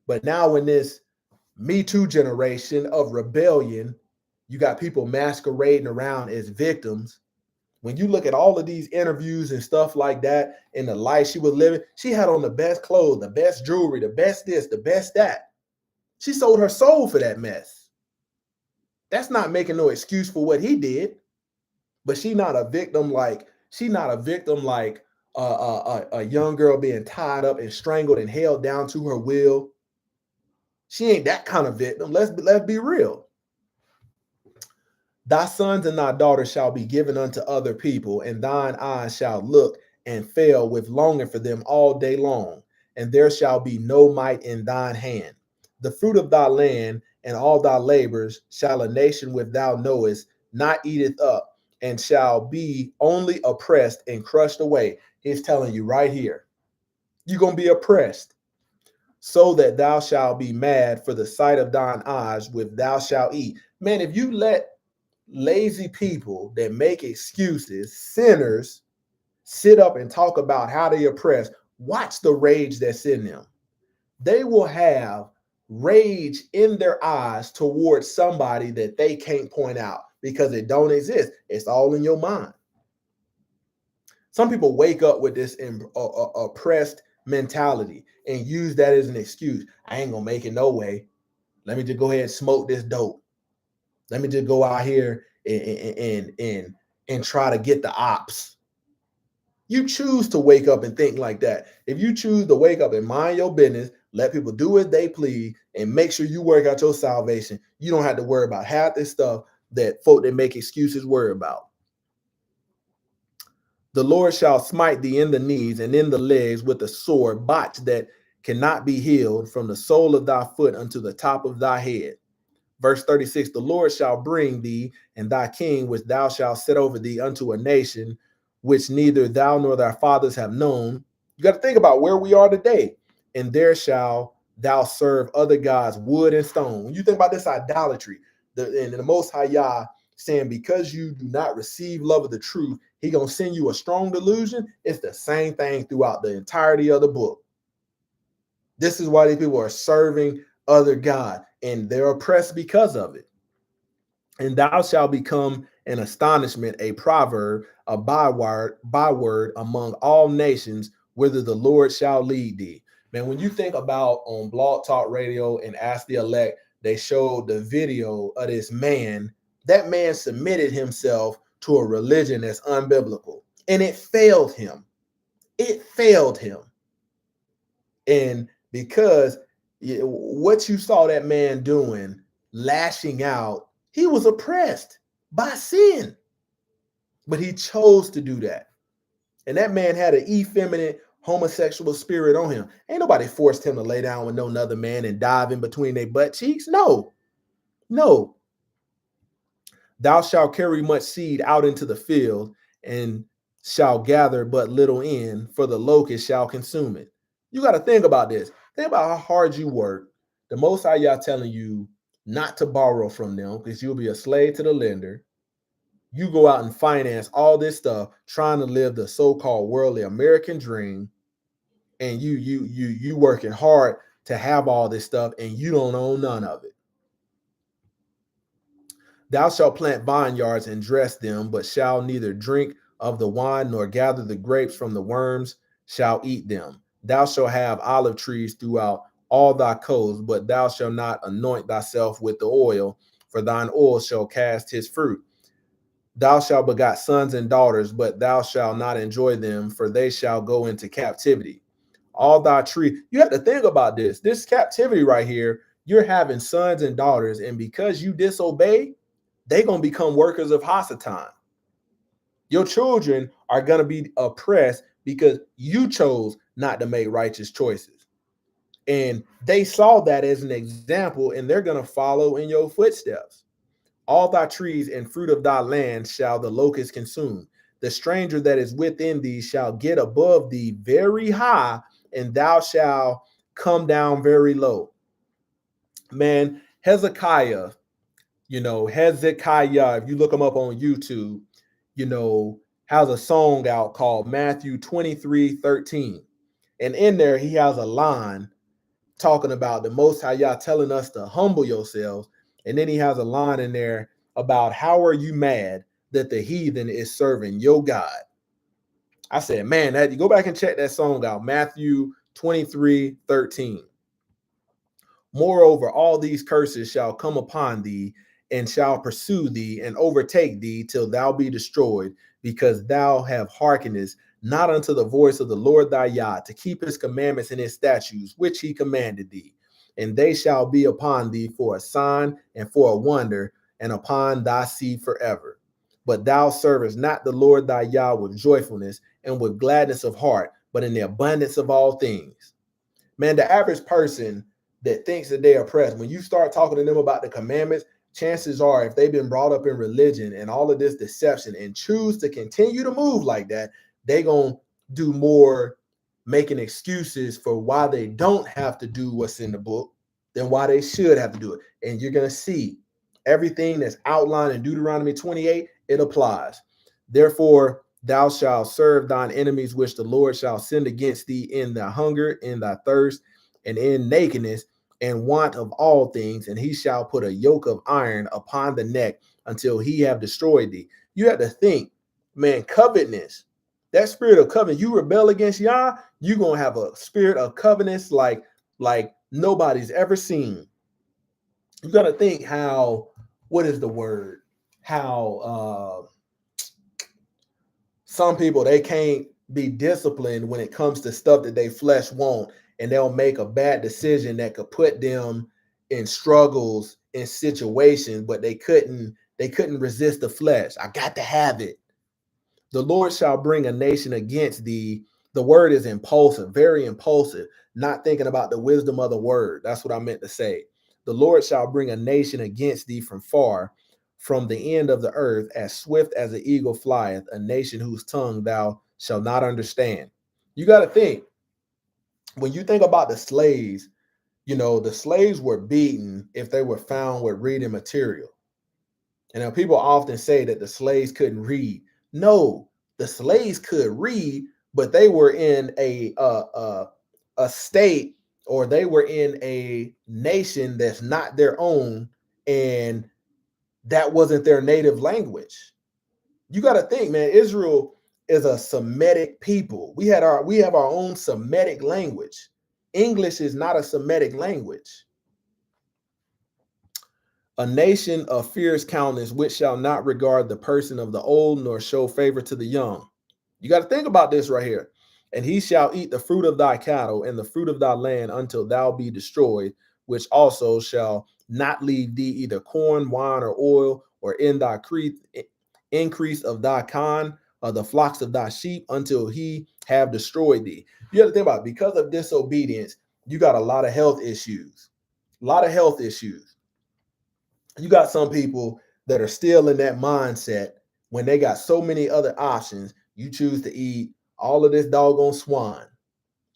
But now in this Me Too generation of rebellion, you got people masquerading around as victims. When you look at all of these interviews and stuff like that, in the life she was living, she had on the best clothes, the best jewelry, the best this, the best that. She sold her soul for that mess. That's not making no excuse for what he did. But she's not a victim like a young girl being tied up and strangled and held down to her will. She ain't that kind of victim. Let's be real. Thy sons and thy daughters shall be given unto other people, and thine eyes shall look and fail with longing for them all day long, and there shall be no might in thine hand. The fruit of thy land and all thy labors shall a nation which thou knowest not eateth up, and shall be only oppressed and crushed away. He's telling you right here, you're going to be oppressed, so that thou shalt be mad for the sight of thine eyes, which thou shalt eat. Man, if you let lazy people that make excuses, sinners, sit up and talk about how they oppress, watch the rage that's in them. They will have rage in their eyes towards somebody that they can't point out because it don't exist. It's all in your mind. Some people wake up with this oppressed mentality and use that as an excuse. I ain't gonna make it no way. Let me just go ahead and smoke this dope. Let me just go out here and try to get the ops. You choose to wake up and think like that. If you choose to wake up and mind your business, let people do as they please, and make sure you work out your salvation, you don't have to worry about half this stuff that folk that make excuses worry about. The Lord shall smite thee in the knees and in the legs with a sore botch that cannot be healed from the sole of thy foot unto the top of thy head. Verse 36, the Lord shall bring thee and thy king, which thou shalt set over thee, unto a nation which neither thou nor thy fathers have known. You got to think about where we are today. And there shall thou serve other gods, wood and stone. When you think about this idolatry, And the Most High Yah saying, because you do not receive love of the truth, he gonna send you a strong delusion. It's the same thing throughout the entirety of the book. This is why these people are serving other God, and they're oppressed because of it. And thou shalt become an astonishment, a proverb, a byword among all nations, whither the Lord shall lead thee. Man, when you think about on Blog Talk Radio and Ask the Elect, they showed the video of this man. That man submitted himself to a religion that's unbiblical, and it failed him. It failed him. And because what you saw that man doing, lashing out, he was oppressed by sin. But he chose to do that. And that man had an effeminate homosexual spirit on him. Ain't nobody forced him to lay down with no other man and dive in between their butt cheeks. No, no. Thou shalt carry much seed out into the field, and shall gather but little in, for the locust shall consume it. You got to think about this. Think about how hard you work. The Most High Yah telling you not to borrow from them because you'll be a slave to the lender. You go out and finance all this stuff, trying to live the so-called worldly American dream, and you working hard to have all this stuff, and you don't own none of it. Thou shalt plant vineyards and dress them, but shall neither drink of the wine nor gather the grapes from the worms shall eat them. Thou shalt have olive trees throughout all thy coasts, but thou shalt not anoint thyself with the oil, for thine oil shall cast his fruit. Thou shalt begot sons and daughters, but thou shalt not enjoy them, for they shall go into captivity. All thy tree, you have to think about this. This captivity right here, you're having sons and daughters, and because you disobey, they're going to become workers of Hasatan. Your children are going to be oppressed because you chose not to make righteous choices. And they saw that as an example, and they're going to follow in your footsteps. All thy trees and fruit of thy land shall the locust consume. The stranger that is within thee shall get above thee very high, and thou shalt come down very low. Man, Hezekiah, Hezekiah, if you look him up on YouTube, has a song out called Matthew 23:13. And in there, he has a line talking about the Most High Yah telling us to humble yourselves. And then he has a line in there about how are you mad that the heathen is serving your God? I said, man, that you go back and check that song out, Matthew 23:13. Moreover, all these curses shall come upon thee, and shall pursue thee, and overtake thee till thou be destroyed, because thou have hearkened not unto the voice of the Lord thy Yah, to keep his commandments and his statutes, which he commanded thee. And they shall be upon thee for a sign and for a wonder, and upon thy seed forever. But thou servest not the Lord thy Yah with joyfulness and with gladness of heart, but in the abundance of all things. Man, the average person that thinks that they're oppressed, when you start talking to them about the commandments, chances are, if they've been brought up in religion and all of this deception and choose to continue to move like that, they're going to do more making excuses for why they don't have to do what's in the book than why they should have to do it. And you're going to see everything that's outlined in Deuteronomy 28, it applies. Therefore, thou shalt serve thine enemies, which the Lord shall send against thee in thy hunger, in thy thirst, and in nakedness, and want of all things, and he shall put a yoke of iron upon the neck until he have destroyed thee. You have to think, man, covetousness, that spirit of covenant, you rebel against Yah, you're going to have a spirit of covenants like nobody's ever seen. You got to think how, what is the word? How some people, they can't be disciplined when it comes to stuff that they flesh want, and they'll make a bad decision that could put them in struggles in situations, but they couldn't resist the flesh. I got to have it. The Lord shall bring a nation against thee. The word is impulsive, very impulsive, not thinking about the wisdom of the word. That's what I meant to say. The Lord shall bring a nation against thee from far, from the end of the earth, as swift as an eagle flieth, a nation whose tongue thou shalt not understand. You got to think, when you think about the slaves, the slaves were beaten if they were found with reading material. And now people often say that the slaves couldn't read. No, the slaves could read, but they were in a state, or they were in a nation that's not their own, and that wasn't their native language. You got to think, man, Israel is a Semitic people. We have our own Semitic language. English is not a Semitic language. A nation of fierce countenance, which shall not regard the person of the old, nor show favor to the young. You got to think about this right here. And he shall eat the fruit of thy cattle and the fruit of thy land until thou be destroyed, which also shall not leave thee either corn, wine, or oil, or in thy increase of thy kine, or the flocks of thy sheep, until he have destroyed thee. You have to think about it. Because of disobedience, you got a lot of health issues. A lot of health issues. You got some people that are still in that mindset when they got so many other options. You choose to eat all of this doggone swine,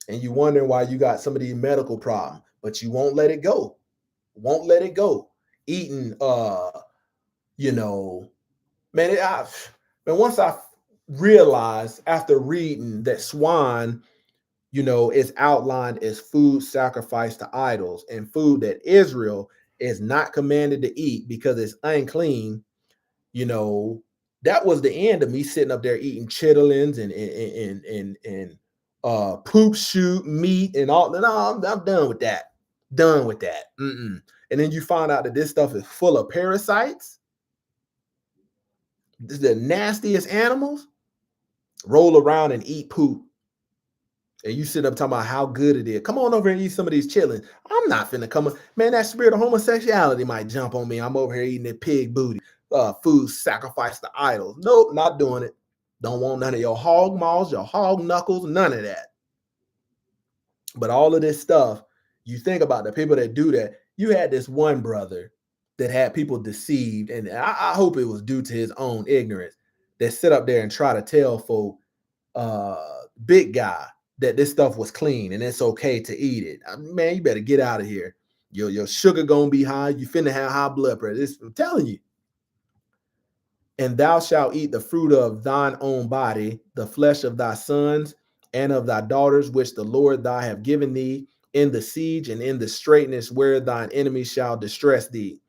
and you wondering why you got some of these medical problems, but you won't let it go. Won't let it go. Eating, you know, man. Man, once I realized after reading that swine, is outlined as food sacrificed to idols and food that Israel is not commanded to eat because it's unclean. you know, that was the end of me sitting up there eating chitlins and poop shoot meat and all. No, I'm done with that. Done with that. Mm-mm. And then you find out that this stuff is full of parasites. The nastiest animals roll around and eat poop. And you sit up talking about how good it is. Come on over and eat some of these chitlins. I'm not finna come. Man, that spirit of homosexuality might jump on me. I'm over here eating that pig booty. Food sacrificed to idols. Nope, not doing it. Don't want none of your hog maws, your hog knuckles, none of that. But all of this stuff, you think about the people that do that. You had this one brother that had people deceived, and I hope it was due to his own ignorance, that sit up there and try to tell folk, big guy, that this stuff was clean and it's okay to eat it. Man, you better get out of here. Your sugar gonna be high. You finna have high blood pressure. I'm telling you. And thou shalt eat the fruit of thine own body, the flesh of thy sons and of thy daughters, which the Lord thy have given thee in the siege and in the straitness where thine enemies shall distress thee,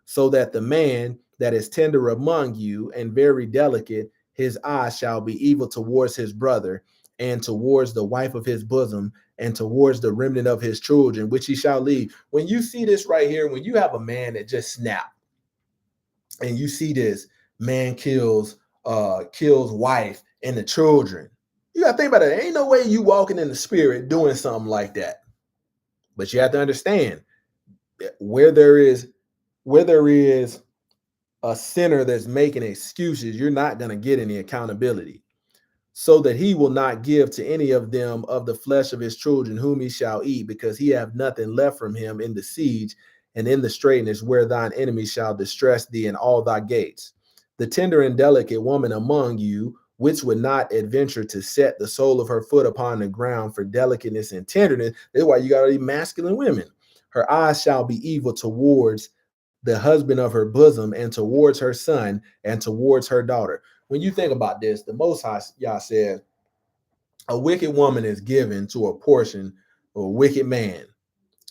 so that the man that is tender among you and very delicate, his eye shall be evil towards his brother, and towards the wife of his bosom, and towards the remnant of his children, which he shall leave. When you see this right here, when you have a man that just snapped, and you see this man kills wife and the children, you gotta think about it. There ain't no way you walking in the spirit doing something like that. But you have to understand where there is a sinner that's making excuses, you're not going to get any accountability. So that he will not give to any of them of the flesh of his children whom he shall eat, because he have nothing left from him in the siege and in the straitness where thine enemies shall distress thee in all thy gates. The tender and delicate woman among you, which would not adventure to set the sole of her foot upon the ground for delicateness and tenderness. That's why you got to be masculine women. Her eyes shall be evil towards the husband of her bosom, and towards her son, and towards her daughter. When you think about this, the Most High Yah says, a wicked woman is given to a portion of a wicked man.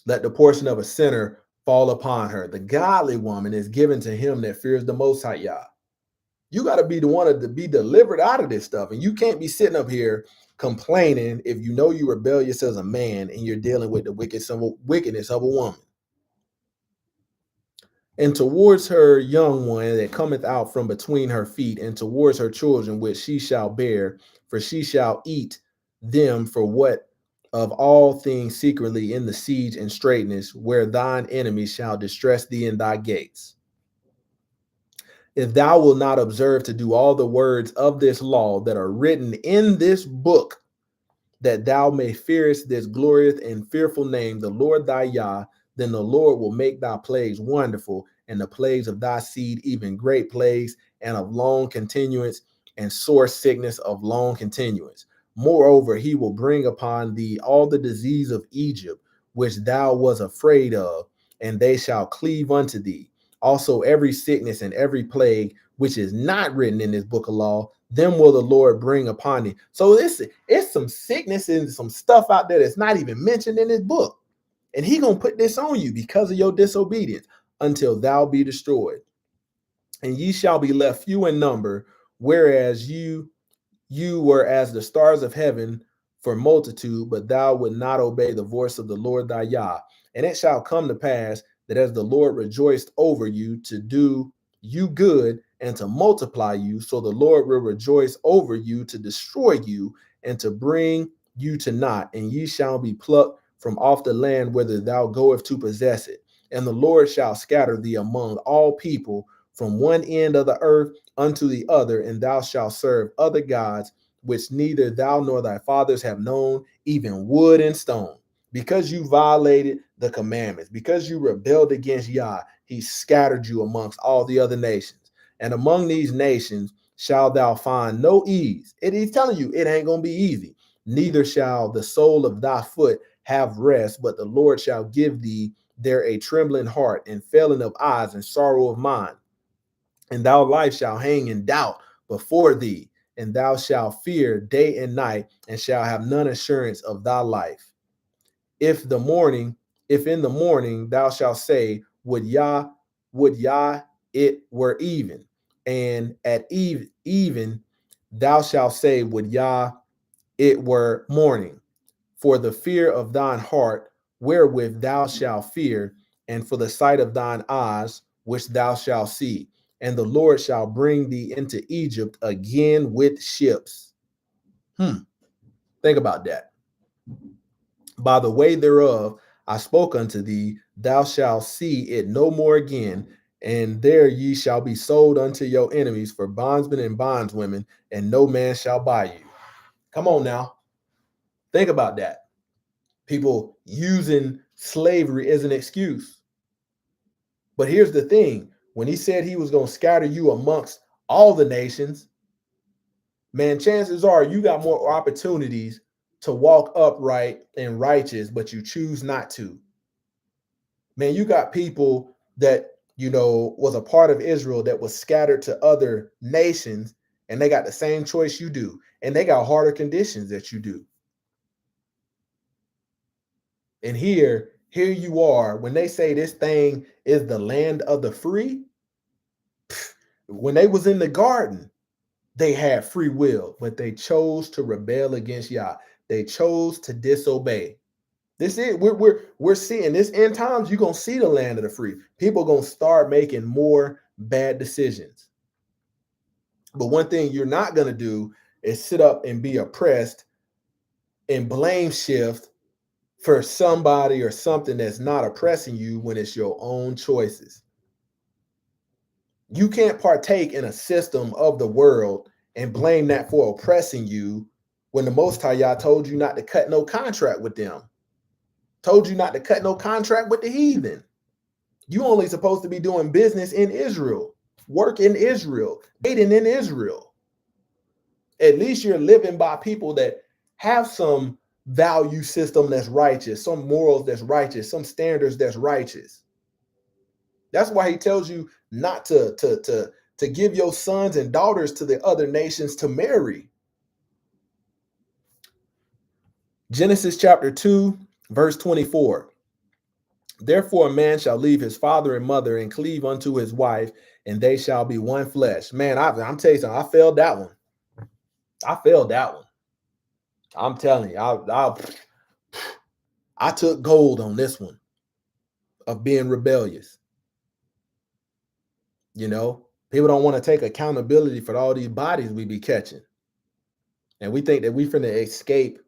Let the portion of a sinner fall upon her. The godly woman is given to him that fears the Most High Yah. You got to be the one to be delivered out of this stuff. And you can't be sitting up here complaining if you know you're rebellious as a man and you're dealing with the wickedness of a woman. And towards her young one that cometh out from between her feet, and towards her children which she shall bear, for she shall eat them for what of all things secretly in the siege and straitness, where thine enemies shall distress thee in thy gates. If thou wilt not observe to do all the words of this law that are written in this book, that thou may fearest this glorious and fearful name, the Lord thy Yah, then the Lord will make thy plagues wonderful, and the plagues of thy seed even great plagues, and of long continuance, and sore sickness of long continuance. Moreover, he will bring upon thee all the disease of Egypt, which thou was afraid of, and they shall cleave unto thee. Also every sickness and every plague which is not written in this book of law, them will the Lord bring upon thee. So it's some sickness and some stuff out there that's not even mentioned in this book. And he gonna put this on you because of your disobedience until thou be destroyed. And ye shall be left few in number, whereas you were as the stars of heaven for multitude, but thou would not obey the voice of the Lord thy Yah. And it shall come to pass that as the Lord rejoiced over you to do you good and to multiply you, so the Lord will rejoice over you to destroy you and to bring you to naught. And ye shall be plucked from off the land whither thou goest to possess it. And the Lord shall scatter thee among all people from one end of the earth unto the other, and thou shalt serve other gods, which neither thou nor thy fathers have known, even wood and stone. Because you violated the commandments, because you rebelled against Yah, he scattered you amongst all the other nations. And among these nations shalt thou find no ease. He's telling you it ain't going to be easy. Neither shall the sole of thy foot have rest, but the Lord shall give thee there a trembling heart and failing of eyes and sorrow of mind. And thou life shall hang in doubt before thee, and thou shalt fear day and night, and shall have none assurance of thy life. If in the morning thou shalt say, would Yah it were even, and at even thou shalt say, would Yah it were morning, for the fear of thine heart wherewith thou shalt fear, and for the sight of thine eyes which thou shalt see. And the Lord shall bring thee into Egypt again with ships. Think about that. By the way thereof I spoke unto thee, thou shalt see it no more again, and there ye shall be sold unto your enemies for bondsmen and bondswomen, and no man shall buy you. Come on now. Think about that. People using slavery as an excuse. But here's the thing. When he said he was going to scatter you amongst all the nations, man, chances are you got more opportunities to walk upright and righteous, but you choose not to. Man, you got people that, was a part of Israel that was scattered to other nations, and they got the same choice you do, and they got harder conditions that you do. And here you are, when they say this thing is the land of the free, when they was in the garden, they had free will, but they chose to rebel against Yah. They chose to disobey. This is we're seeing this end times. You're gonna see the land of the free. People are gonna start making more bad decisions. But one thing you're not gonna do is sit up and be oppressed and blame shift for somebody or something that's not oppressing you when it's your own choices. You can't partake in a system of the world and blame that for oppressing you when the Most High Yah told you not to cut no contract with them. Told you not to cut no contract with the heathen. You only supposed to be doing business in Israel, work in Israel, dating in Israel. At least you're living by people that have some value system that's righteous, some morals that's righteous, some standards that's righteous. That's why he tells you not to give your sons and daughters to the other nations to marry. Genesis chapter 2, verse 24. Therefore a man shall leave his father and mother and cleave unto his wife, and they shall be one flesh. Man, I'm telling you something. I failed that one. I'm telling you, I took gold on this one of being rebellious. People don't want to take accountability for all these bodies we be catching. And we think that we finna escape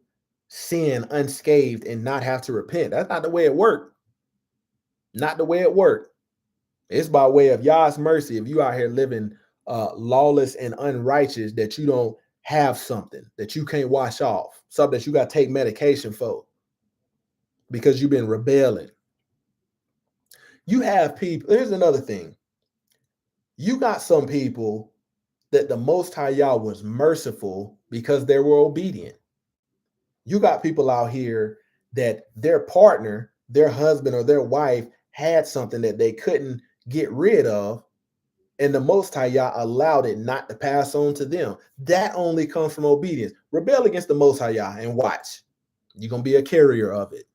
sin unscathed and not have to repent. That's not the way it worked. Not the way it worked. It's by way of Yah's mercy. If you out here living lawless and unrighteous, that you don't have something that you can't wash off, something that you got to take medication for because you've been rebelling. You have people. Here's another thing. You got some people that the Most High Yah was merciful because they were obedient. You got people out here that their partner, their husband or their wife had something that they couldn't get rid of, and the Most High Yah allowed it not to pass on to them. That only comes from obedience. Rebel against the Most High Yah and watch. You're going to be a carrier of it.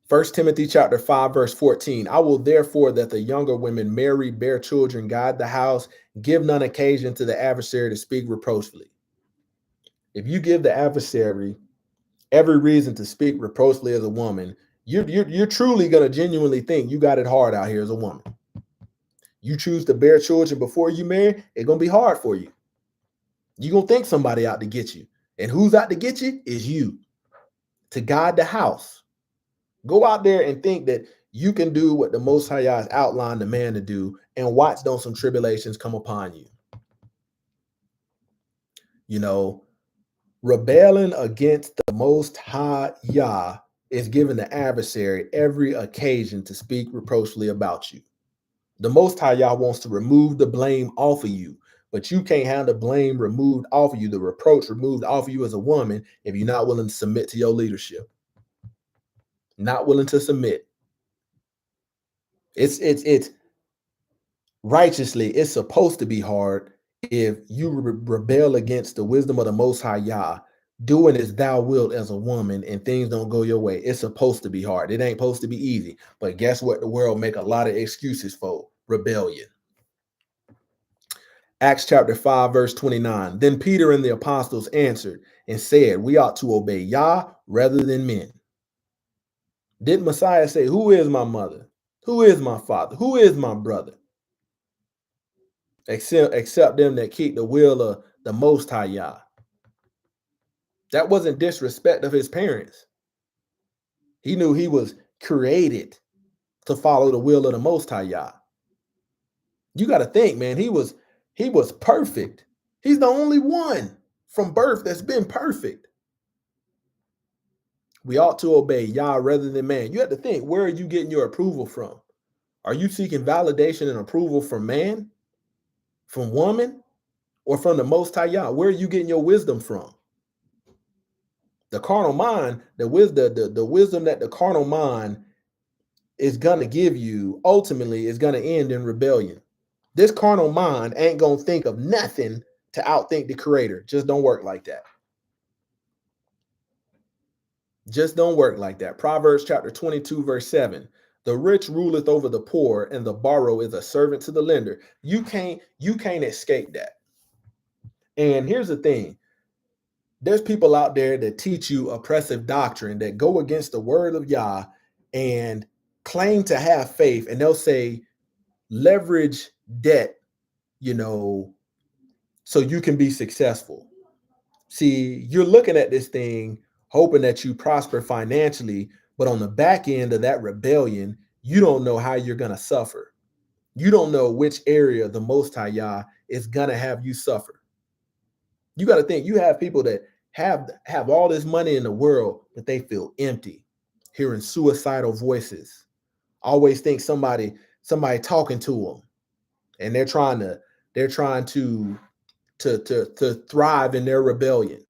1 Timothy chapter 5, verse 14. I will therefore that the younger women marry, bear children, guide the house, give none occasion to the adversary to speak reproachfully. If you give the adversary every reason to speak reproachfully as a woman, you're truly going to genuinely think you got it hard out here as a woman. You choose to bear children before you marry, it's going to be hard for you. You're going to think somebody out to get you. And who's out to get you is you. To guide the house. Go out there and think that you can do what the Most High has outlined the man to do, and watch don't some tribulations come upon you. You know, rebelling against the Most High Yah is giving the adversary every occasion to speak reproachfully about you. The Most High Yah wants to remove the blame off of you, but you can't have the blame removed off of you, the reproach removed off of you as a woman, if you're not willing to submit to your leadership. Not willing to submit. It's righteously, it's supposed to be hard if you rebel against the wisdom of the Most High Yah, doing as thou wilt as a woman, and things don't go your way. It's supposed to be hard. It ain't supposed to be easy. But guess what? The world make a lot of excuses for rebellion. Acts chapter 5, verse 29. Then Peter and the apostles answered and said, we ought to obey Yah rather than men. Did Messiah say, who is my mother? Who is my father? Who is my brother? Except them that keep the will of the Most High Yah. That wasn't disrespect of his parents. He knew he was created to follow the will of the Most High Yah. You got to think, man, he was perfect. He's the only one from birth that's been perfect. We ought to obey Yah rather than man. You have to think, where are you getting your approval from? Are you seeking validation and approval from man, from woman, or from the Most High Yah? Where are you getting your wisdom from? The carnal mind, the wisdom that the carnal mind is going to give you ultimately is going to end in rebellion. This carnal mind ain't going to think of nothing to outthink the creator. Just don't work like that. Just don't work like that. Proverbs chapter 22, verse 7. The rich ruleth over the poor, and the borrower is a servant to the lender. You can't escape that. And here's the thing. There's people out there that teach you oppressive doctrine that go against the word of Yah and claim to have faith, and they'll say leverage debt, so you can be successful. See, you're looking at this thing hoping that you prosper financially, but on the back end of that rebellion, you don't know how you're going to suffer. You don't know which area the Most High Yah is going to have you suffer. You got to think, you have people that have all this money in the world, but they feel empty, hearing suicidal voices. Always think somebody talking to them, and they're trying to thrive in their rebellion.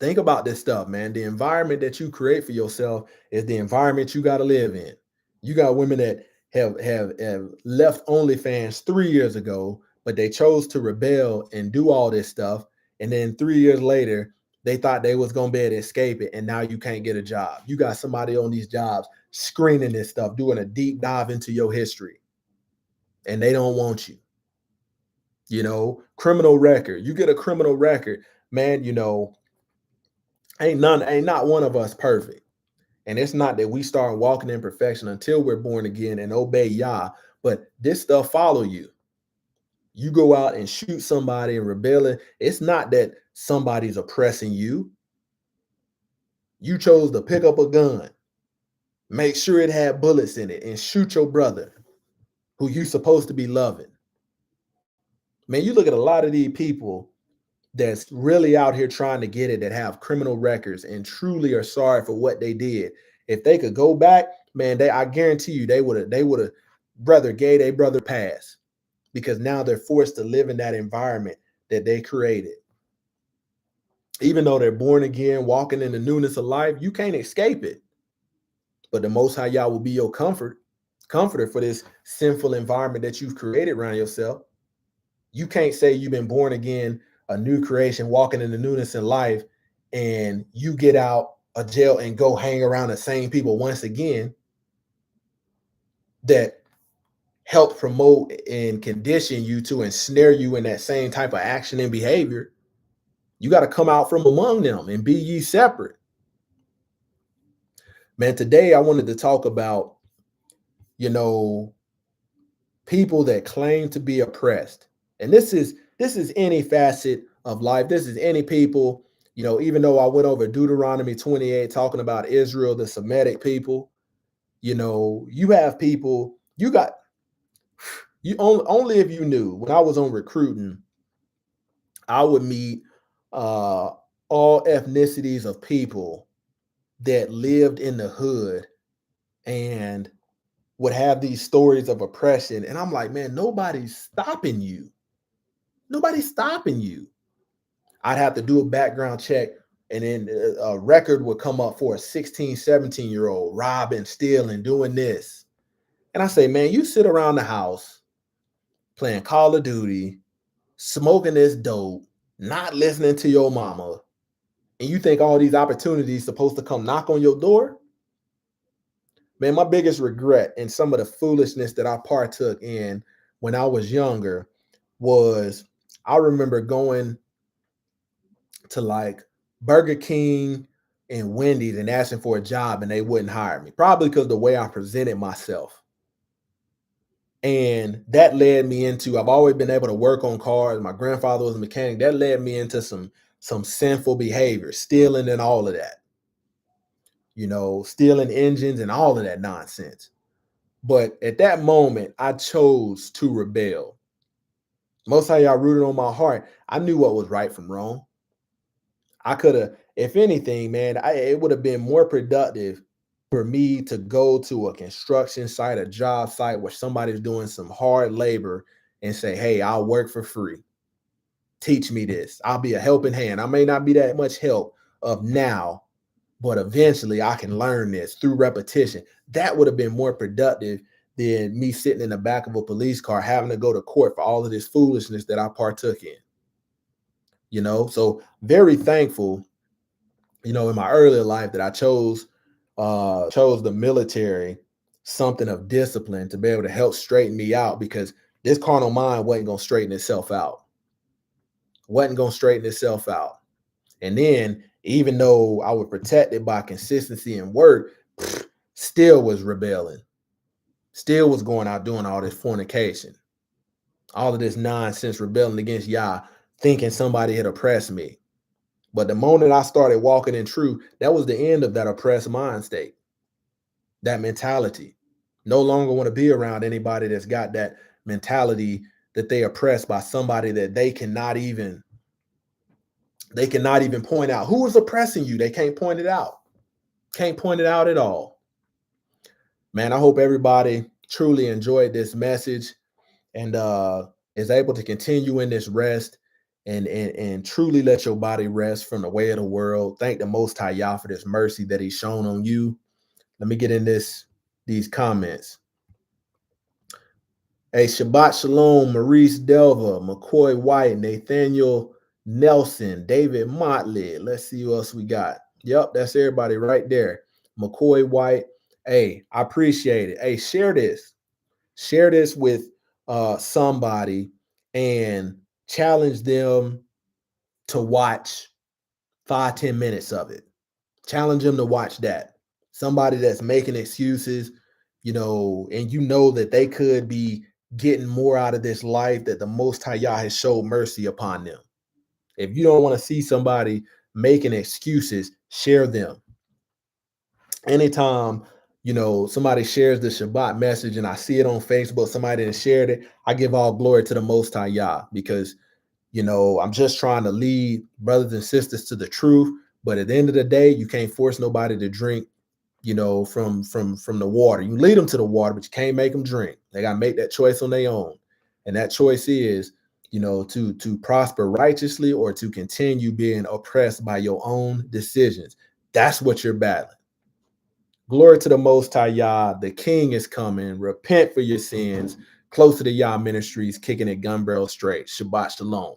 Think about this stuff, man. The environment that you create for yourself is the environment you got to live in. You got women that have left OnlyFans 3 years ago, but they chose to rebel and do all this stuff. And then 3 years later, they thought they was going to be able to escape it. And now you can't get a job. You got somebody on these jobs screening this stuff, doing a deep dive into your history. And they don't want you. Criminal record. You get a criminal record, man, ain't not one of us perfect. And it's not that we start walking in perfection until we're born again and obey Yah, but this stuff follow you. You go out and shoot somebody and rebelling. It's not that somebody's oppressing you. You chose to pick up a gun, make sure it had bullets in it, and shoot your brother who you supposed to be loving. Man, you look at a lot of these people that's really out here trying to get it, that have criminal records and truly are sorry for what they did. If they could go back, man, I guarantee you they would have gave their brother pass, because now they're forced to live in that environment that they created. Even though they're born again, walking in the newness of life, you can't escape it. But the Most High Yah will be your comforter for this sinful environment that you've created around yourself. You can't say you've been born again, a new creation, walking in the newness in life, and you get out of jail and go hang around the same people once again that help promote and condition you to ensnare you in that same type of action and behavior. You got to come out from among them and be ye separate. Man, today I wanted to talk about, people that claim to be oppressed. And this is any facet of life. This is any people, even though I went over Deuteronomy 28 talking about Israel, the Semitic people, you have people, only if you knew. When I was on recruiting, I would meet all ethnicities of people that lived in the hood and would have these stories of oppression. And I'm like, man, nobody's stopping you. Nobody's stopping you. I'd have to do a background check, and then a record would come up for a 16, 17-year-old robbing, stealing, doing this. And I say, man, you sit around the house playing Call of Duty, smoking this dope, not listening to your mama, and you think all these opportunities supposed to come knock on your door? Man, my biggest regret and some of the foolishness that I partook in when I was younger was, I remember going to like Burger King and Wendy's and asking for a job, and they wouldn't hire me, probably because the way I presented myself. And that led me into, I've always been able to work on cars. My grandfather was a mechanic. That led me into some sinful behavior, stealing and all of that, stealing engines and all of that nonsense. But at that moment, I chose to rebel. Most of y'all rooted on my heart. I knew what was right from wrong. I could have, if anything, man, it would have been more productive for me to go to a construction site, a job site where somebody's doing some hard labor and say, hey, I'll work for free. Teach me this. I'll be a helping hand. I may not be that much help of now, but eventually I can learn this through repetition. That would have been more productive than me sitting in the back of a police car having to go to court for all of this foolishness that I partook in. So very thankful, in my earlier life that I chose the military, something of discipline to be able to help straighten me out, because this carnal mind wasn't going to straighten itself out. And then, even though I was protected by consistency and work, still was rebelling, still was going out doing all this fornication, all of this nonsense, rebelling against Yah, thinking somebody had oppressed me. But the moment I started walking in truth, that was the end of that oppressed mind state, that mentality. No longer want to be around anybody that's got that mentality that they oppressed by somebody that they cannot even point out. Who is oppressing you? They can't point it out. Can't point it out at all. Man, I hope everybody truly enjoyed this message and is able to continue in this rest and truly let your body rest from the way of the world. Thank the Most High Yah for this mercy that He's shown on you. Let me get in these comments. Hey, Shabbat Shalom, Maurice Delva, McCoy White, Nathaniel Nelson, David Motley. Let's see who else we got. Yep, that's everybody right there. McCoy White. Hey, I appreciate it. Hey, share this. Share this with somebody and challenge them to watch 5-10 minutes of it. Challenge them to watch that. Somebody that's making excuses, and that they could be getting more out of this life, that the Most High Yah has showed mercy upon them. If you don't want to see somebody making excuses, share them. Anytime, somebody shares the Shabbat message and I see it on Facebook, somebody that shared it, I give all glory to the Most High Yah, because, I'm just trying to lead brothers and sisters to the truth. But at the end of the day, you can't force nobody to drink, from the water. You lead them to the water, but you can't make them drink. They got to make that choice on their own. And that choice is, to prosper righteously or to continue being oppressed by your own decisions. That's what you're battling. Glory to the Most High Yah. The King is coming. Repent for your sins. Closer to Yah Ministries, kicking it gun barrel straight. Shabbat shalom.